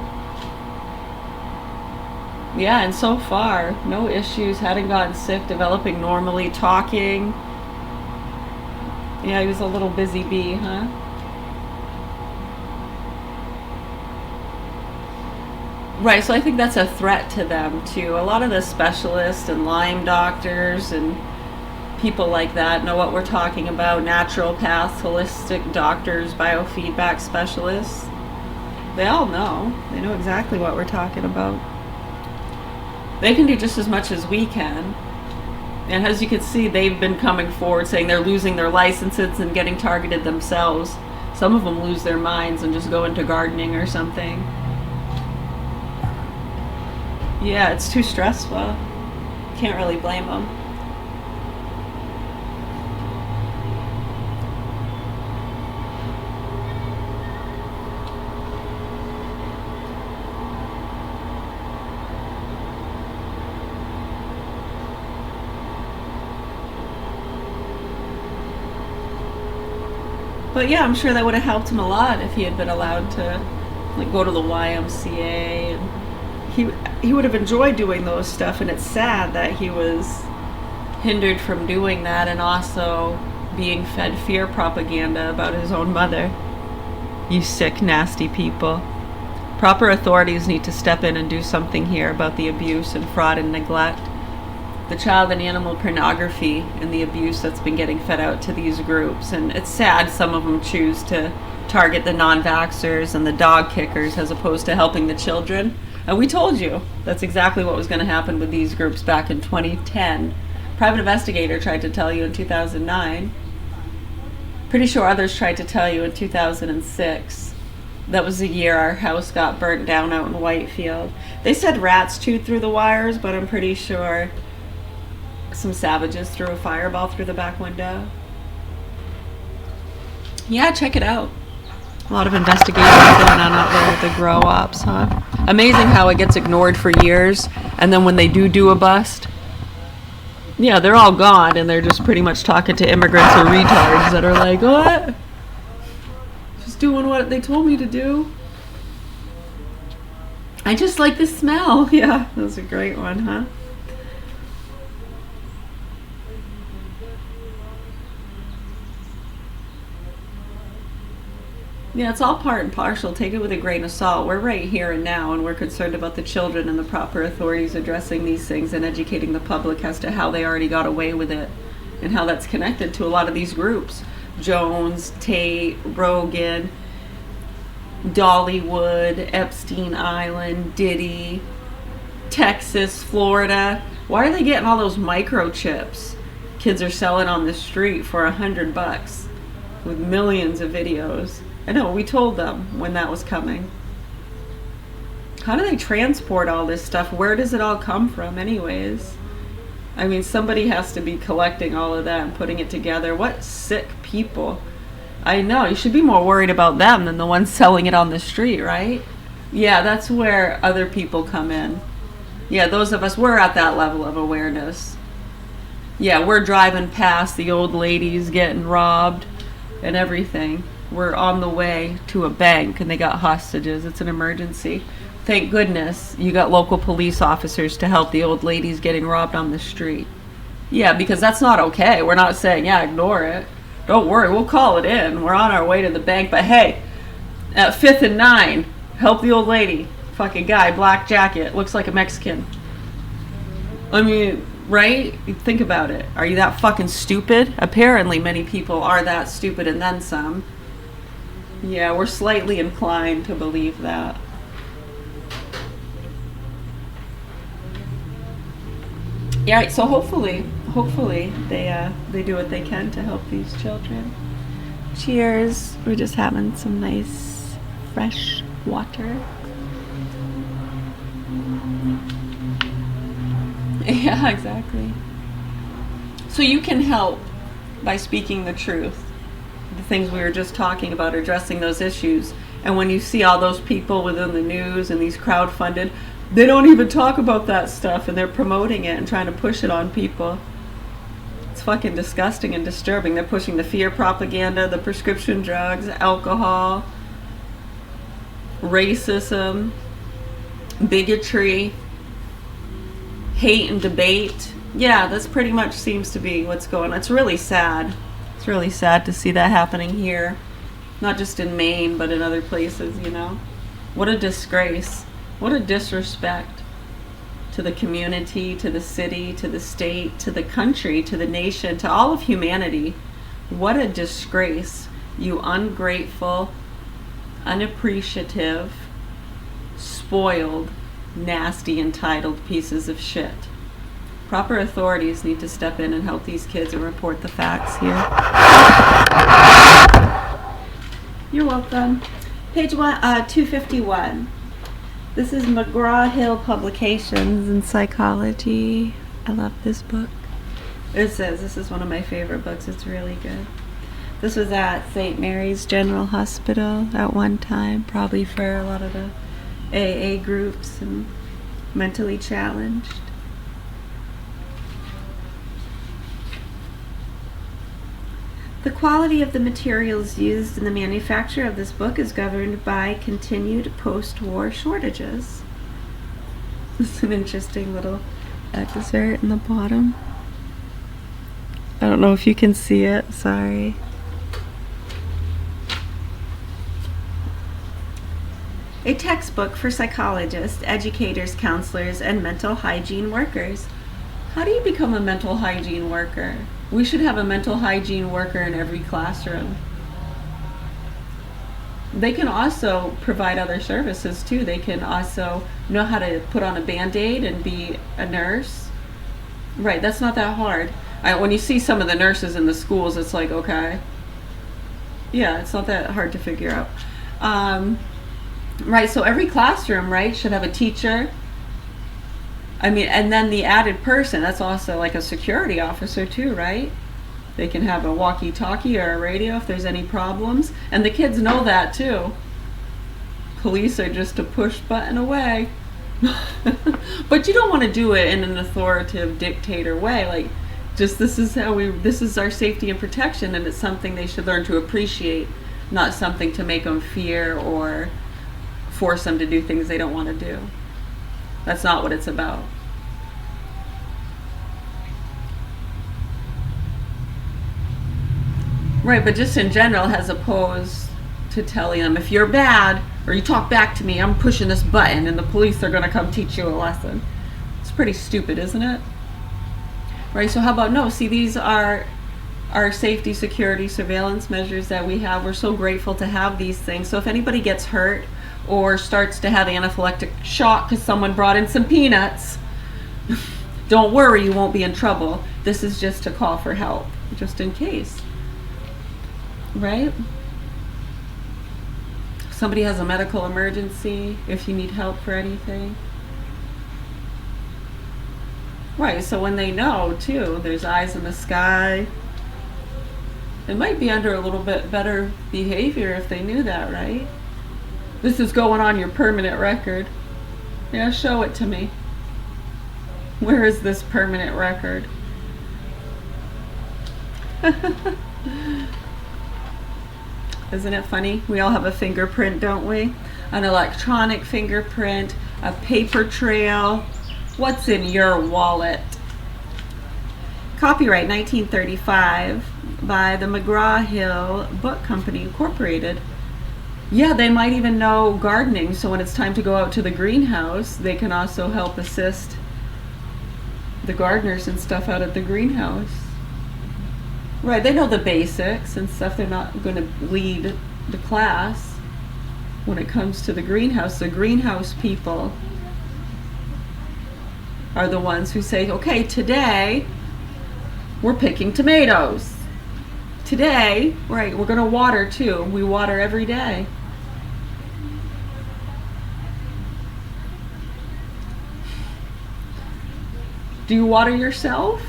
Yeah, and so far, no issues, hadn't gotten sick, developing normally, talking. Yeah, he was a little busy bee, huh? Right, so I think that's a threat to them, too. A lot of the specialists and Lyme doctors and people like that know what we're talking about. Naturopaths, holistic doctors, biofeedback specialists. They all know. They know exactly what we're talking about. They can do just as much as we can. And as you can see, they've been coming forward saying they're losing their licenses and getting targeted themselves. Some of them lose their minds and just go into gardening or something. Yeah, it's too stressful. Can't really blame them. But yeah, I'm sure that would have helped him a lot if he had been allowed to, like, go to the YMCA, and he would have enjoyed doing those stuff. And it's sad that he was hindered from doing that, and also being fed fear propaganda about his own mother. You sick, nasty people. Proper authorities need to step in and do something here about the abuse and fraud and neglect, the child and animal pornography, and the abuse that's been getting fed out to these groups. And it's sad some of them choose to target the non-vaxxers and the dog kickers as opposed to helping the children. And we told you that's exactly what was going to happen with these groups back in 2010. Private investigator tried to tell you in 2009. Pretty sure others tried to tell you in 2006. That was the year our house got burnt down out in Whitefield. They said rats chewed through the wires, but I'm pretty sure some savages threw a fireball through the back window. Yeah, check it out. A lot of investigations going on out there with the grow ops, huh? Amazing how it gets ignored for years, and then when they do a bust, yeah, they're all gone, and they're just pretty much talking to immigrants or retards that are like, what? Just doing what they told me to do. I just like the smell. Yeah, that was a great one, huh? Yeah, it's all part and parcel. Take it with a grain of salt. We're right here and now, and we're concerned about the children and the proper authorities addressing these things and educating the public as to how they already got away with it and how that's connected to a lot of these groups. Jones, Tate, Rogan, Dollywood, Epstein Island, Diddy, Texas, Florida. Why are they getting all those microchips kids are selling on the street for $100 with millions of videos? I know, we told them when that was coming. How do they transport all this stuff? Where does it all come from anyways? I mean, somebody has to be collecting all of that and putting it together. What sick people. I know, you should be more worried about them than the ones selling it on the street, right? Yeah, that's where other people come in. Yeah, those of us, we're at that level of awareness. Yeah, we're driving past the old ladies getting robbed and everything. We're on the way to a bank and they got hostages. It's an emergency. Thank goodness you got local police officers to help the old ladies getting robbed on the street. Yeah, because that's not okay. We're not saying, yeah, ignore it. Don't worry, we'll call it in. We're on our way to the bank. But hey, at 5th and 9, help the old lady. Fucking guy, black jacket, looks like a Mexican. I mean, right? Think about it. Are you that fucking stupid? Apparently many people are that stupid and then some. Yeah, we're slightly inclined to believe that. Yeah, right, so hopefully they do what they can to help these children. Cheers. We're just having some nice fresh water. Yeah, exactly. So you can help by speaking the truth. The things we were just talking about, addressing those issues. And when you see all those people within the news and these crowdfunded, they don't even talk about that stuff and they're promoting it and trying to push it on people. It's fucking disgusting and disturbing. They're pushing the fear propaganda, the prescription drugs, alcohol, racism, bigotry, hate and debate. Yeah, that's pretty much seems to be what's going on. It's really sad. It's really sad to see that happening here. Not just in Maine, but in other places, you know. What a disgrace. What a disrespect to the community, to the city, to the state, to the country, to the nation, to all of humanity. What a disgrace. You ungrateful, unappreciative, spoiled, nasty, entitled pieces of shit. Proper authorities need to step in and help these kids and report the facts here. You're welcome. Page 251. This is McGraw-Hill Publications in Psychology. I love this book. It says, this is one of my favorite books. It's really good. This was at St. Mary's General Hospital at one time, probably for a lot of the AA groups and mentally challenged. The quality of the materials used in the manufacture of this book is governed by continued post-war shortages. It's an interesting little excerpt in the bottom. I don't know if you can see it, sorry. A textbook for psychologists, educators, counselors, and mental hygiene workers. How do you become a mental hygiene worker? We should have a mental hygiene worker in every classroom. They can also provide other services too. They can also know how to put on a Band-Aid and be a nurse. Right, that's not that hard. When you see some of the nurses in the schools, it's like, okay. Yeah, it's not that hard to figure out. Right, so every classroom, right, should have a teacher. I mean, and then the added person, that's also like a security officer too, right? They can have a walkie-talkie or a radio if there's any problems. And the kids know that too. Police are just a push button away. But you don't want to do it in an authoritative dictator way. Like, just this is our safety and protection, and it's something they should learn to appreciate, not something to make them fear or force them to do things they don't want to do. That's not what it's about. Right, but just in general, as opposed to telling them, if you're bad or you talk back to me, I'm pushing this button and the police are going to come teach you a lesson. It's pretty stupid, isn't it? Right, so how about no? See, these are our safety, security, surveillance measures that we have. We're so grateful to have these things. So if anybody gets hurt or starts to have anaphylactic shock because someone brought in some peanuts, don't worry, you won't be in trouble. This is just a call for help, just in case. Right? Somebody has a medical emergency, if you need help for anything. Right, so when they know too, there's eyes in the sky. It might be under a little bit better behavior if they knew that, right? This is going on your permanent record. Yeah, show it to me. Where is this permanent record? Isn't it funny? We all have a fingerprint, don't we? An electronic fingerprint, a paper trail. What's in your wallet? Copyright 1935 by the McGraw-Hill Book Company Incorporated. Yeah, they might even know gardening, so when it's time to go out to the greenhouse, they can also help assist the gardeners and stuff out at the greenhouse. Right, they know the basics and stuff. They're not going to lead the class when it comes to the greenhouse. The greenhouse people are the ones who say, okay, today we're picking tomatoes. Today, right, we're going to water too. We water every day. Do you water yourself?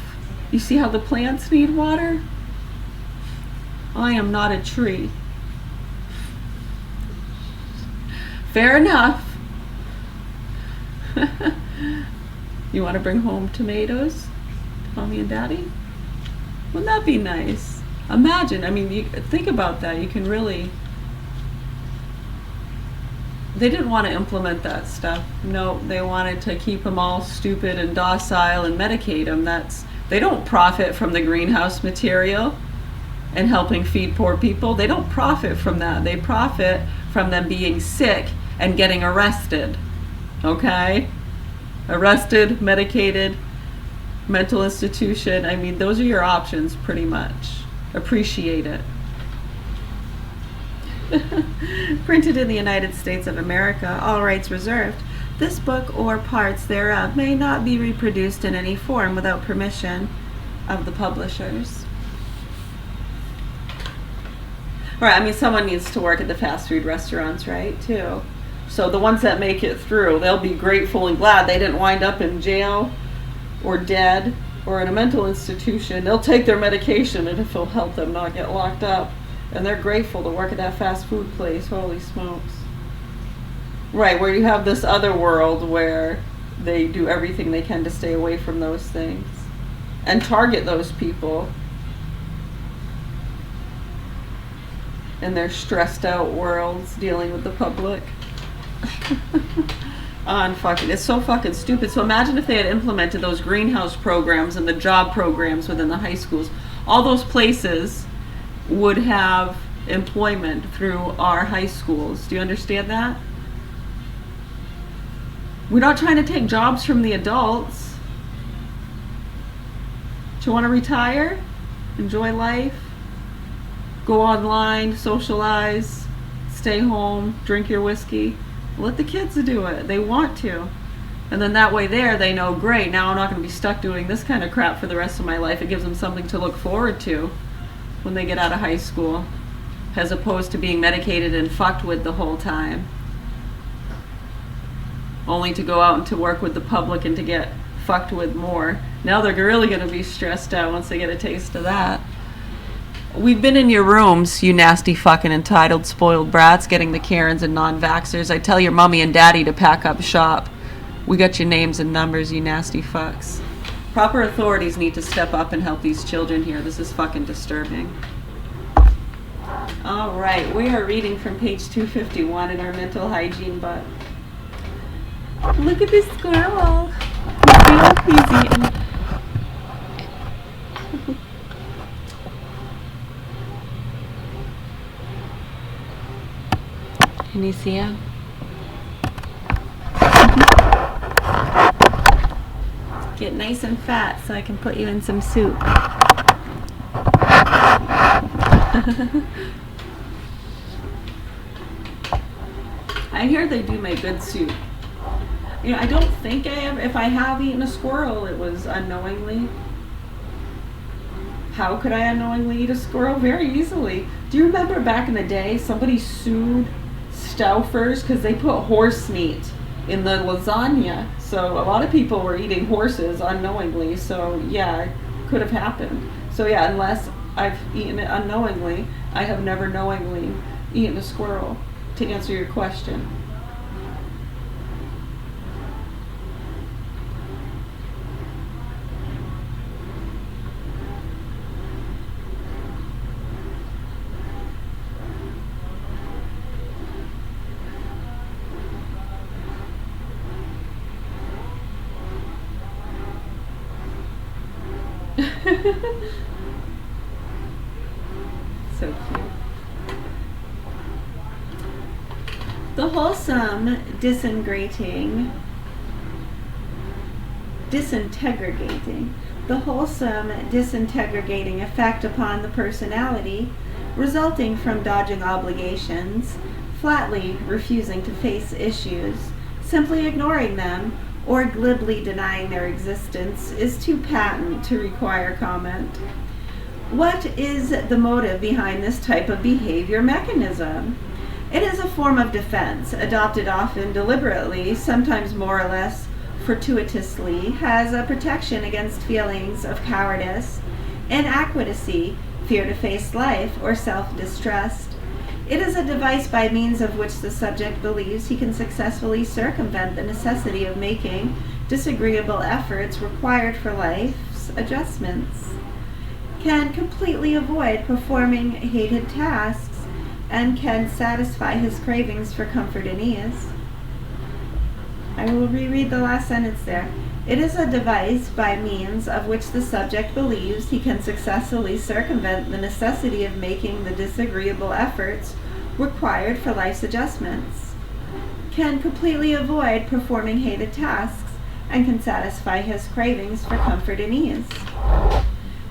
You see how the plants need water? I am not a tree. Fair enough. You want to bring home tomatoes, Mommy and Daddy? Wouldn't that be nice? Imagine, I mean, you think about that. You can really... They didn't want to implement that stuff. No, they wanted to keep them all stupid and docile and medicate them. They don't profit from the greenhouse material and helping feed poor people. They don't profit from that. They profit from them being sick and getting arrested. Okay? Arrested, medicated, mental institution. I mean, those are your options pretty much. Appreciate it. Printed in the United States of America, all rights reserved. This book or parts thereof may not be reproduced in any form without permission of the publishers. Right, I mean, someone needs to work at the fast food restaurants, right, too. So the ones that make it through, they'll be grateful and glad they didn't wind up in jail or dead or in a mental institution. They'll take their medication and it'll help them not get locked up. And they're grateful to work at that fast food place. Holy smokes. Right, where you have this other world where they do everything they can to stay away from those things and target those people. in their stressed out worlds dealing with the public. It's so fucking stupid. So imagine if they had implemented those greenhouse programs and the job programs within the high schools. All those places would have employment through our high schools. Do you understand that? We're not trying to take jobs from the adults. Do you want to retire? Enjoy life? Go online, socialize, stay home, drink your whiskey? Let the kids do it. They want to. And then that way they know, great, now I'm not going to be stuck doing this kind of crap for the rest of my life. It gives them something to look forward to when they get out of high school, as opposed to being medicated and fucked with the whole time. Only to go out and to work with the public and to get fucked with more. Now they're really going to be stressed out once they get a taste of that. We've been in your rooms, you nasty fucking entitled spoiled brats, getting the Karens and non-vaxxers. I tell your mommy and daddy to pack up shop. We got your names and numbers, you nasty fucks. Proper authorities need to step up and help these children here. This is fucking disturbing. All right, we are reading from page 251 in our mental hygiene book. Look at this squirrel. He's eating. Can you see him? Get nice and fat so I can put you in some soup. I hear they do make good soup. You know, I don't think I have. If I have eaten a squirrel, it was unknowingly. How could I unknowingly eat a squirrel? Very easily. Do you remember back in the day, somebody sued Stouffer's because they put horse meat in the lasagna? So a lot of people were eating horses unknowingly. So yeah, it could have happened. So yeah, unless I've eaten it unknowingly, I have never knowingly eaten a squirrel, to answer your question. So cute. The wholesome disintegrating effect upon the personality resulting from dodging obligations, flatly refusing to face issues, simply ignoring them, or glibly denying their existence is too patent to require comment. What is the motive behind this type of behavior mechanism? It is a form of defense, adopted often deliberately, sometimes more or less fortuitously, as a protection against feelings of cowardice, inadequacy, fear to face life, or self-distrust. It is a device by means of which the subject believes he can successfully circumvent the necessity of making disagreeable efforts required for life's adjustments, can completely avoid performing hated tasks, and can satisfy his cravings for comfort and ease. I will reread the last sentence there. It is a device by means of which the subject believes he can successfully circumvent the necessity of making the disagreeable efforts required for life's adjustments, can completely avoid performing hated tasks, and can satisfy his cravings for comfort and ease.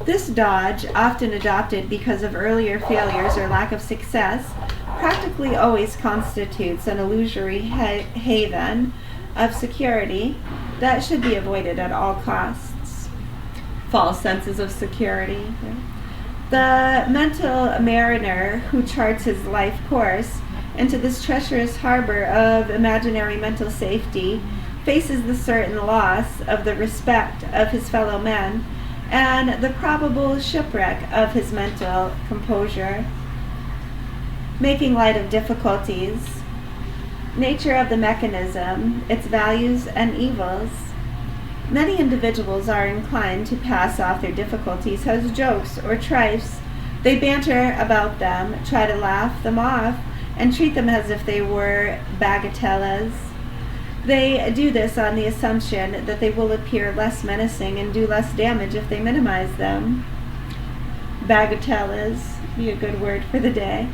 This dodge, often adopted because of earlier failures or lack of success, practically always constitutes an illusory haven of security that should be avoided at all costs. False senses of security. The mental mariner who charts his life course into this treacherous harbor of imaginary mental safety faces the certain loss of the respect of his fellow men and the probable shipwreck of his mental composure. Making light of difficulties. Nature of the mechanism, its values and evils. Many individuals are inclined to pass off their difficulties as jokes or trifles They banter about them, try to laugh them off, and treat them as if they were bagatellas. They do this on the assumption that they will appear less menacing and do less damage if they minimize them. Bagatellas be a good word for the day.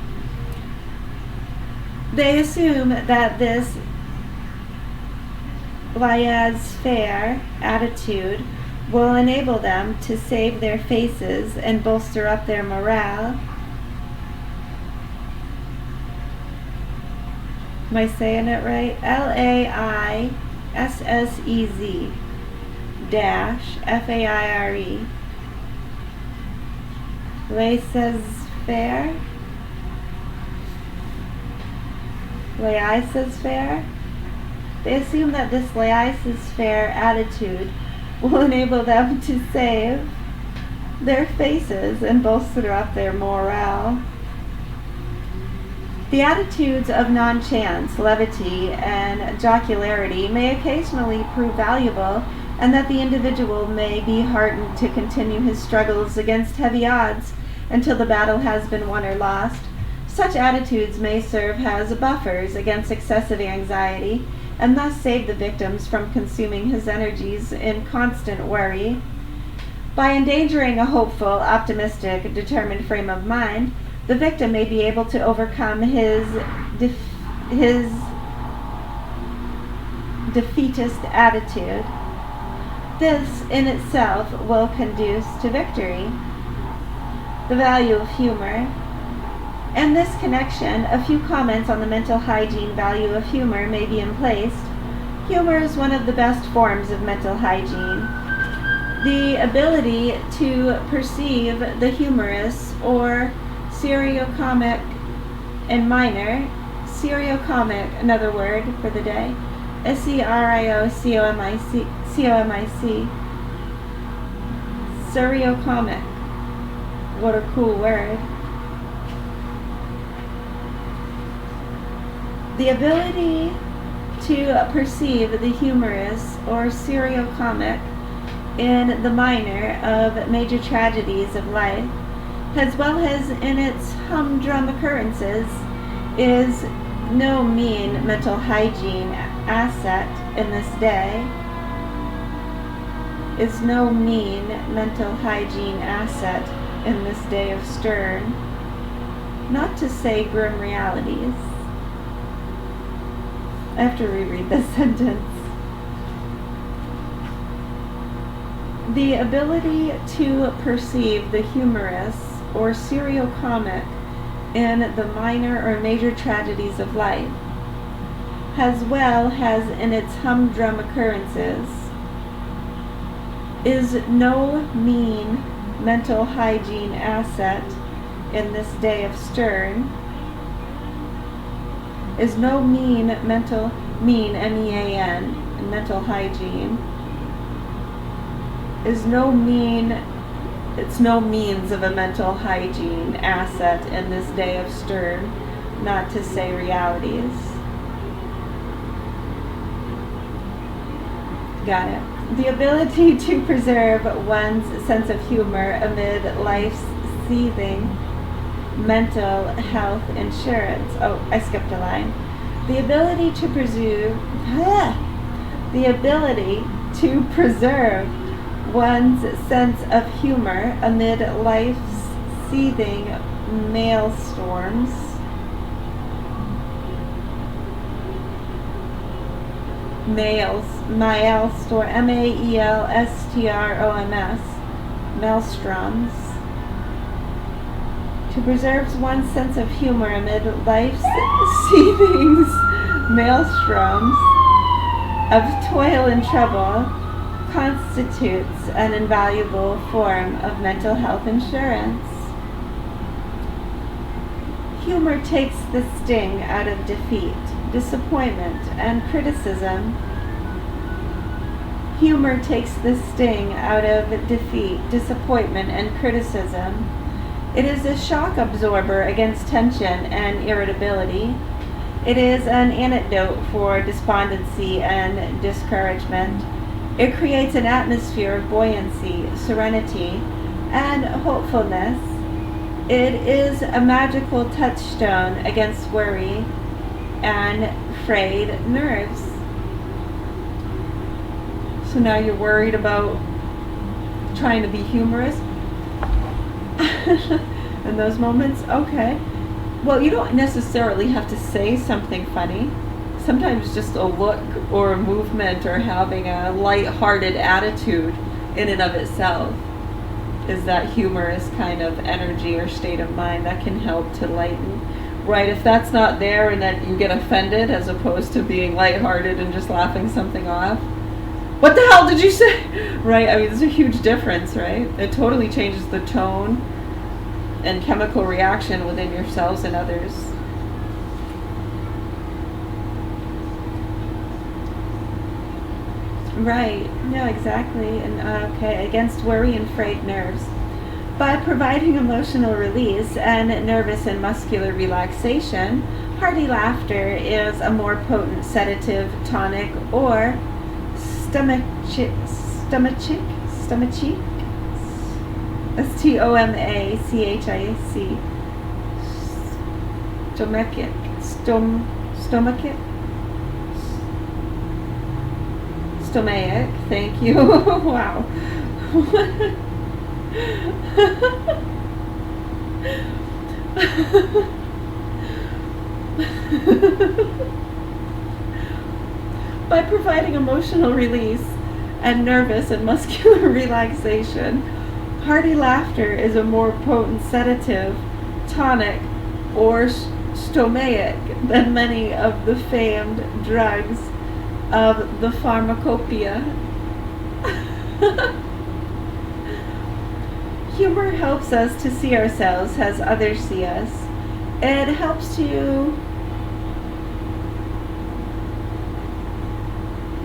They assume that this laissez-faire attitude will enable them to save their faces and bolster up their morale. Am I saying it right? Laissez dash F-A-I-R-E. Laissez-faire? Laissez-faire? They assume that this laissez-faire attitude will enable them to save their faces and bolster up their morale. The attitudes of non-chance, levity, and jocularity may occasionally prove valuable, and that the individual may be heartened to continue his struggles against heavy odds until the battle has been won or lost. Such attitudes may serve as buffers against excessive anxiety, and thus save the victims from consuming his energies in constant worry. By endangering a hopeful, optimistic, determined frame of mind, the victim may be able to overcome his defeatist attitude. This in itself will conduce to victory. The value of humor. In this connection, a few comments on the mental hygiene value of humor may be emplaced. Humor is one of the best forms of mental hygiene. The ability to perceive the humorous or seriocomic in minor, seriocomic, another word for the day, S-E-R-I-O-C-O-M-I-C, seriocomic, what a cool word. The ability to perceive the humorous or seriocomic in the minor of major tragedies of life, as well as in its humdrum occurrences, is no mean mental hygiene asset in this day. Is no mean mental hygiene asset in this day of stern, not to say grim realities. I have to reread this sentence. The ability to perceive the humorous or seriocomic in the minor or major tragedies of life, as well as in its humdrum occurrences, is no mean mental hygiene asset in this day of stern. Is no mean mental, M-E-A-N, mental hygiene, is no mean, it's no means of a mental hygiene asset in this day of stern, not to say realities. Got it. The ability to preserve one's sense of humor amid life's seething mental health insurance. Oh, I skipped a line. The ability to preserve one's sense of humor amid life's seething maelstorms. Maelstorm, M-A-E-L-S-T-R-O-M-S, maelstroms. To preserve one's sense of humor amid life's seething maelstroms of toil and trouble constitutes an invaluable form of mental health insurance. Humor takes the sting out of defeat, disappointment, and criticism. Humor takes the sting out of defeat, disappointment, and criticism. It is a shock absorber against tension and irritability. It is an antidote for despondency and discouragement. It creates an atmosphere of buoyancy, serenity, and hopefulness. It is a magical touchstone against worry and frayed nerves. So now you're worried about trying to be humorous in those moments? Okay. Well, you don't necessarily have to say something funny. Sometimes just a look or a movement or having a light-hearted attitude in and of itself is that humorous kind of energy or state of mind that can help to lighten. Right, if that's not there and then you get offended as opposed to being lighthearted and just laughing something off. What the hell did you say? Right, I mean, there's a huge difference, right? It totally changes the tone and chemical reaction within yourselves and others. Right, no, exactly. And okay, against worry and frayed nerves. By providing emotional release and nervous and muscular relaxation, hearty laughter is a more potent sedative, tonic, or stomachic, stomachic, stomachic, thank you. Wow. By providing emotional release and nervous and muscular relaxation, hearty laughter is a more potent sedative, tonic, or stomachic than many of the famed drugs of the pharmacopoeia. Humor helps us to see ourselves as others see us. It helps to...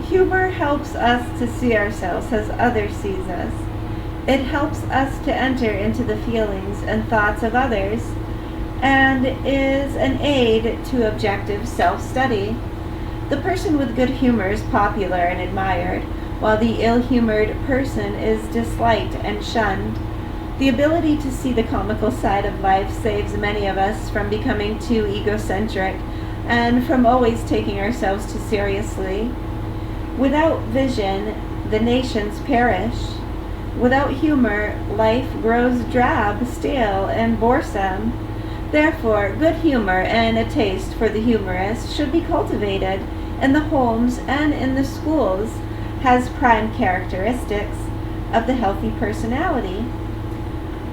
Humor helps us to see ourselves as others sees us. It helps us to enter into the feelings and thoughts of others, and is an aid to objective self-study. The person with good humor is popular and admired, while the ill-humored person is disliked and shunned. The ability to see the comical side of life saves many of us from becoming too egocentric and from always taking ourselves too seriously. Without vision, the nations perish. Without humor, life grows drab, stale, and boresome. Therefore, good humor and a taste for the humorous should be cultivated in the homes and in the schools as prime characteristics of the healthy personality.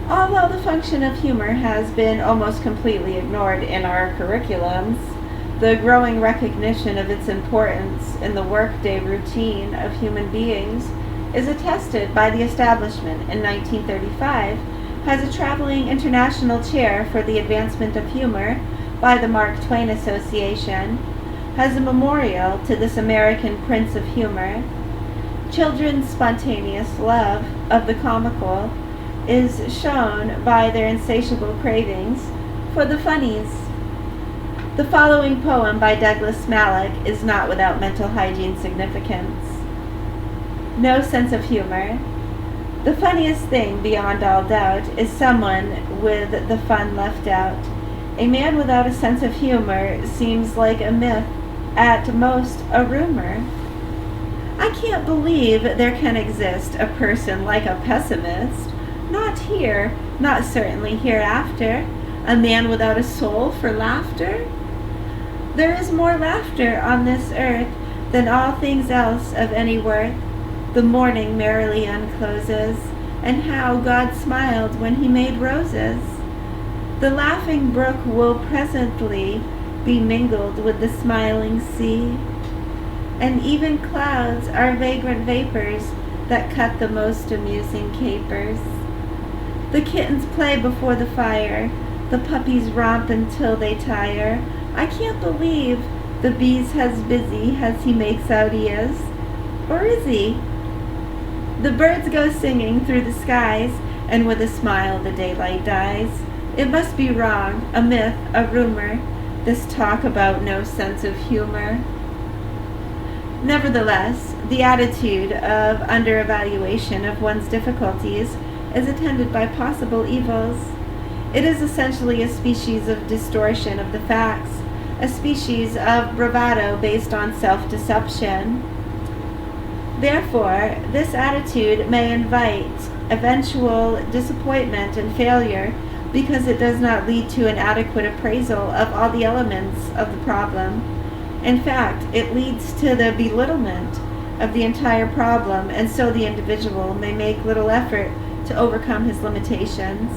Although the function of humor has been almost completely ignored in our curriculums, the growing recognition of its importance in the workday routine of human beings is attested by the establishment in 1935 as a traveling international chair for the advancement of humor by the Mark Twain Association as a memorial to this American Prince of Humor. Children's spontaneous love of the comical is shown by their insatiable cravings for the funnies. The following poem by Douglas Malloch is not without mental hygiene significance. No sense of humor. The funniest thing, beyond all doubt, is someone with the fun left out. A man without a sense of humor seems like a myth, at most a rumor. I can't believe there can exist a person like a pessimist. Not here, not certainly hereafter. A man without a soul for laughter? There is more laughter on this earth than all things else of any worth. The morning merrily uncloses, and how God smiled when he made roses. The laughing brook will presently be mingled with the smiling sea, and even clouds are vagrant vapors that cut the most amusing capers. The kittens play before the fire, the puppies romp until they tire. I can't believe the bees as busy as he makes out he is. Or is he? The birds go singing through the skies, and with a smile the daylight dies. It must be wrong, a myth, a rumor, this talk about no sense of humor. Nevertheless, the attitude of under-evaluation of one's difficulties is attended by possible evils. It is essentially a species of distortion of the facts, a species of bravado based on self-deception. Therefore, this attitude may invite eventual disappointment and failure because it does not lead to an adequate appraisal of all the elements of the problem. In fact, it leads to the belittlement of the entire problem, and so the individual may make little effort to overcome his limitations.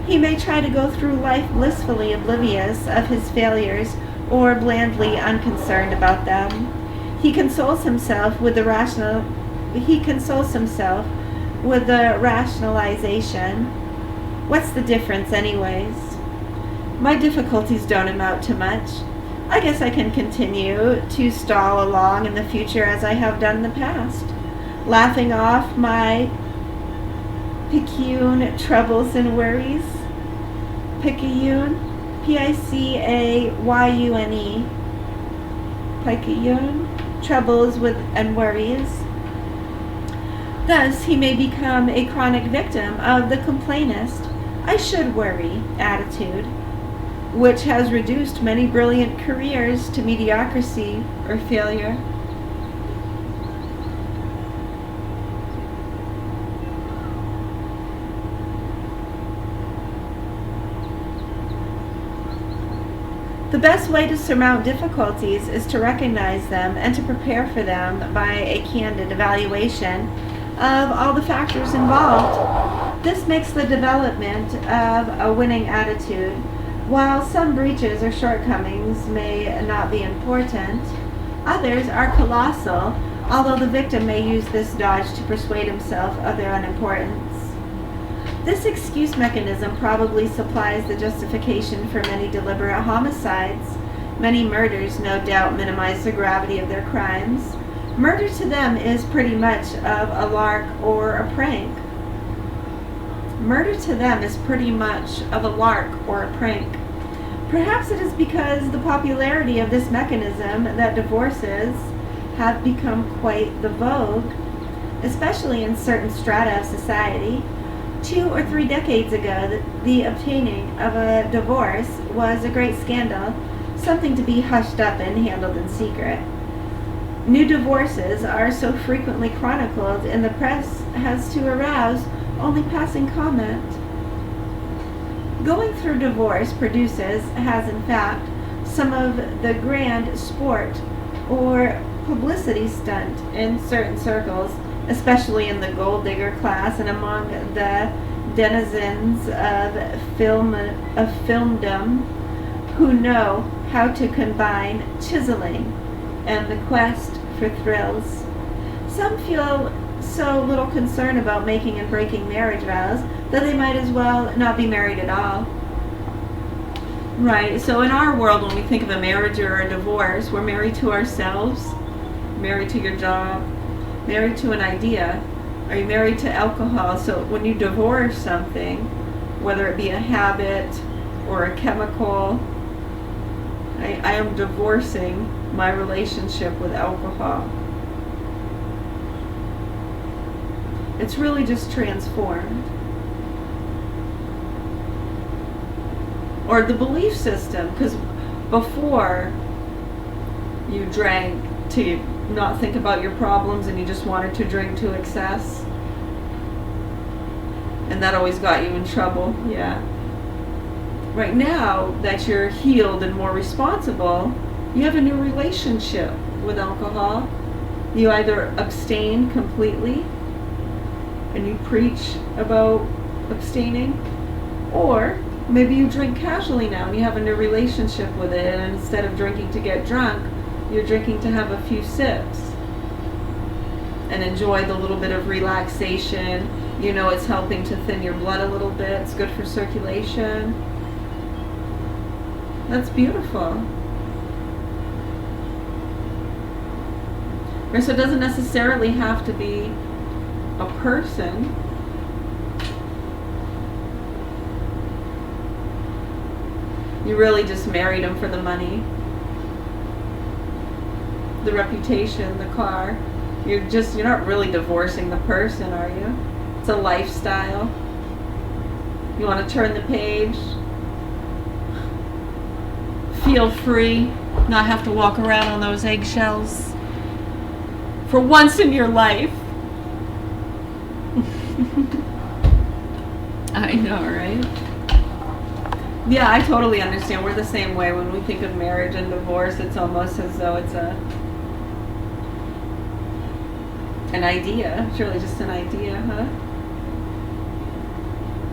He may try to go through life blissfully oblivious of his failures or blandly unconcerned about them. He consoles himself with the rationalization. What's the difference anyways? My difficulties don't amount to much. I guess I can continue to stall along in the future as I have done in the past, laughing off my picayune troubles and worries. Picayune, P-I-C-A-Y-U-N-E. Picayune, troubles with and worries. Thus, he may become a chronic victim of the complainist, I should worry attitude, which has reduced many brilliant careers to mediocrity or failure. The best way to surmount difficulties is to recognize them and to prepare for them by a candid evaluation of all the factors involved. This makes the development of a winning attitude. While some breaches or shortcomings may not be important, others are colossal, although the victim may use this dodge to persuade himself of their unimportance. This excuse mechanism probably supplies the justification for many deliberate homicides. Many murders no doubt minimize the gravity of their crimes. Murder to them is pretty much of a lark or a prank. Murder to them is pretty much of a lark or a prank. Perhaps it is because the popularity of this mechanism that divorces have become quite the vogue, especially in certain strata of society. 2 or 3 decades ago, the obtaining of a divorce was a great scandal, something to be hushed up and handled in secret. New divorces are so frequently chronicled in the press as to arouse only passing comment. Going through divorce has in fact some of the grand sport or publicity stunt in certain circles, especially in the gold digger class and among the denizens of filmdom who know how to combine chiseling and the quest for thrills. Some feel so little concern about making and breaking marriage vows that they might as well not be married at all. Right, so in our world, when we think of a marriage or a divorce, we're married to ourselves, married to your job, married to an idea. Are you married to alcohol? So when you divorce something, whether it be a habit or a chemical, I am divorcing my relationship with alcohol. It's really just transformed. Or the belief system, because before you drank to not think about your problems and you just wanted to drink to excess, and that always got you in trouble. Yeah. Right now that you're healed and more responsible, you have a new relationship with alcohol. You either abstain completely and you preach about abstaining, or maybe you drink casually now and you have a new relationship with it, and instead of drinking to get drunk, you're drinking to have a few sips and enjoy the little bit of relaxation. You know it's helping to thin your blood a little bit. It's good for circulation. That's beautiful. So it doesn't necessarily have to be a person. You really just married him for the money, the reputation, the car. You're not really divorcing the person, are you? It's a lifestyle. You want to turn the page? Feel free, not have to walk around on those eggshells. For once in your life. I know, right? Yeah, I totally understand. We're the same way. When we think of marriage and divorce, it's almost as though it's an idea. It's really just an idea, huh?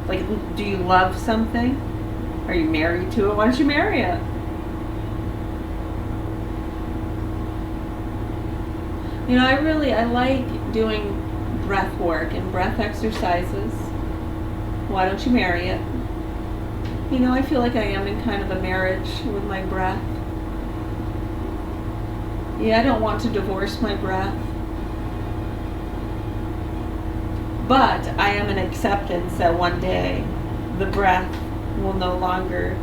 Like, do you love something? Are you married to it? Why don't you marry it? You know, I like doing breath work and breath exercises. Why don't you marry it? You know, I feel like I am in kind of a marriage with my breath. Yeah, I don't want to divorce my breath. But I am in acceptance that one day the breath will no longer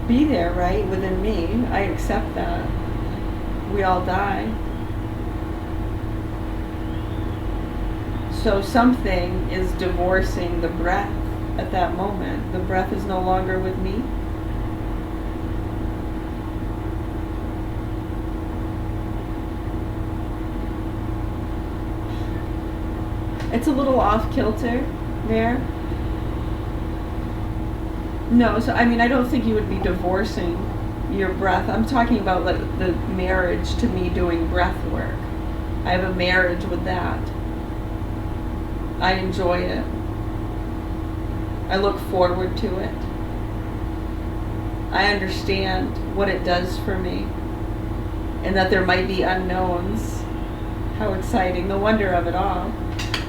be there, right, within me. I accept that. We all die. So something is divorcing the breath at that moment. The breath is no longer with me. It's a little off kilter there. No, so I mean, I don't think you would be divorcing your breath. I'm talking about like the marriage to me doing breath work. I have a marriage with that. I enjoy it. I look forward to it. I understand what it does for me, and that there might be unknowns. How exciting, the wonder of it all.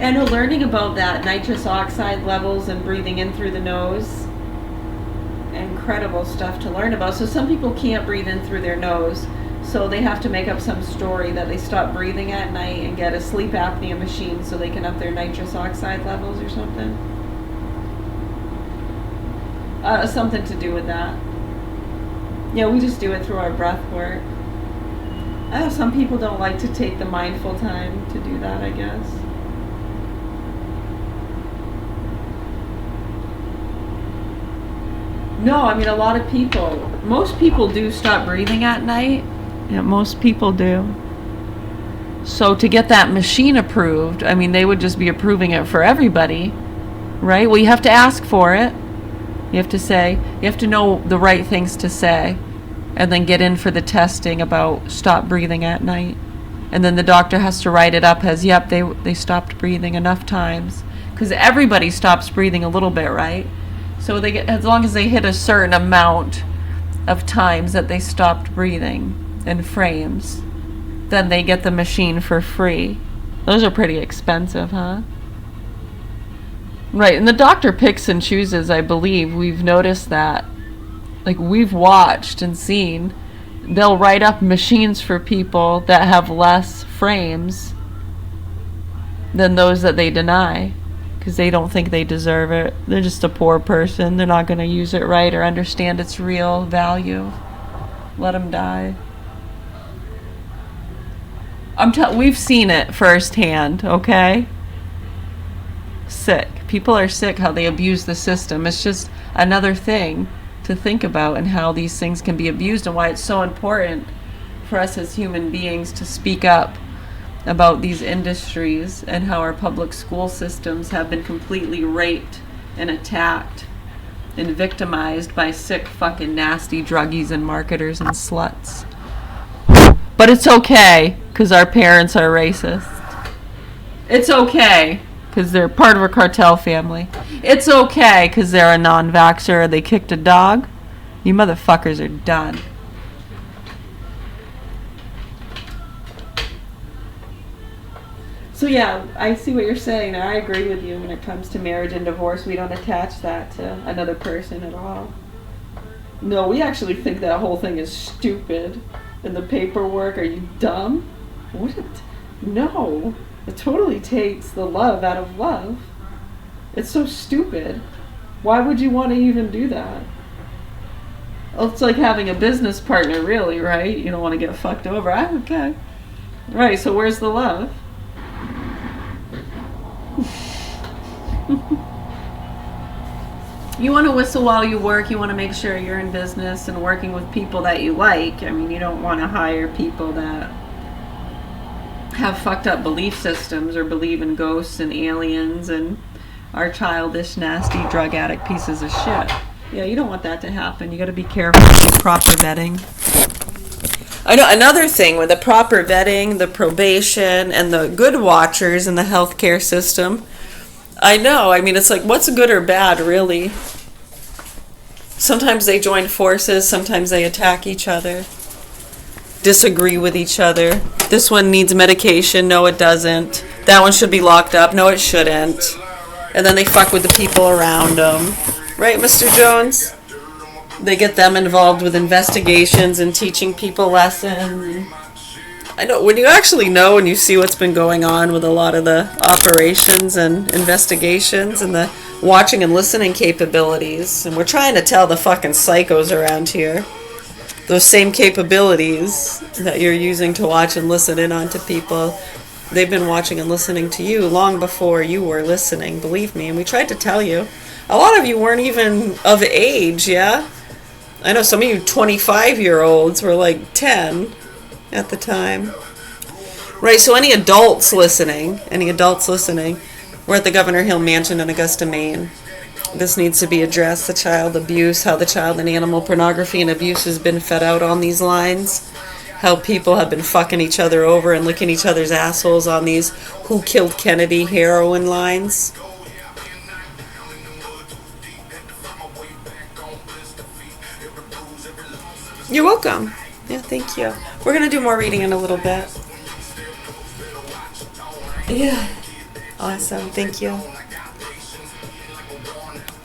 And learning about that nitrous oxide levels and breathing in through the nose. Incredible stuff to learn about. So some people can't breathe in through their nose, so they have to make up some story that they stop breathing at night and get a sleep apnea machine so they can up their nitrous oxide levels or something. Something to do with that. Yeah, we just do it through our breath work. Some people don't like to take the mindful time to do that, I guess. No, I mean, a lot of people, most people do stop breathing at night. Yeah, most people do. So to get that machine approved, I mean, they would just be approving it for everybody, right? Well, you have to ask for it. You have to say, you have to know the right things to say, and then get in for the testing about stop breathing at night. And then the doctor has to write it up as, yep, they stopped breathing enough times. Because everybody stops breathing a little bit, right? So they get, as long as they hit a certain amount of times that they stopped breathing in frames, then they get the machine for free. Those are pretty expensive, huh? Right, and the doctor picks and chooses, I believe. We've noticed that. Like, we've watched and seen. They'll write up machines for people that have less frames than those that they deny, because they don't think they deserve it. They're just a poor person. They're not going to use it right or understand its real value. Let them die. We've seen it firsthand, okay? Sick. People are sick how they abuse the system. It's just another thing to think about, and how these things can be abused, and why it's so important for us as human beings to speak up about these industries, and how our public school systems have been completely raped and attacked and victimized by sick, fucking nasty druggies and marketers and sluts. But it's okay, because our parents are racist. It's okay, because they're part of a cartel family. It's okay, because they're a non-vaxxer or they kicked a dog. You motherfuckers are done. So yeah, I see what you're saying. I agree with you when it comes to marriage and divorce. We don't attach that to another person at all. No, we actually think that whole thing is stupid. And the paperwork, are you dumb? What? No. It totally takes the love out of love. It's so stupid. Why would you want to even do that? It's like having a business partner, really, right? You don't want to get fucked over. Okay. Right, so where's the love? You want to whistle while you work. You want to make sure you're in business and working with people that you like. I mean, you don't want to hire people that have fucked up belief systems or believe in ghosts and aliens and are childish, nasty, drug addict pieces of shit. Yeah, you don't want that to happen. You got to be careful with proper vetting. I know another thing with the proper vetting, the probation, and the good watchers in the healthcare system. I know. I mean, it's like, what's good or bad, really? Sometimes they join forces. Sometimes they attack each other. Disagree with each other. This one needs medication. No, it doesn't. That one should be locked up. No, it shouldn't. And then they fuck with the people around them. Right, Mr. Jones? They get them involved with investigations and teaching people lessons. I know, when you actually know and you see what's been going on with a lot of the operations and investigations and the watching and listening capabilities, and we're trying to tell the fucking psychos around here, those same capabilities that you're using to watch and listen in on to people, they've been watching and listening to you long before you were listening, believe me. And we tried to tell you. A lot of you weren't even of age, yeah? I know some of you 25-year-olds were like 10 at the time. Right, so any adults listening, we're at the Governor Hill Mansion in Augusta, Maine. This needs to be addressed, the child abuse, how the child and animal pornography and abuse has been fed out on these lines, how people have been fucking each other over and licking each other's assholes on these Who Killed Kennedy heroin lines. You're welcome. Yeah, thank you. We're going to do more reading in a little bit. Yeah. Awesome. Thank you.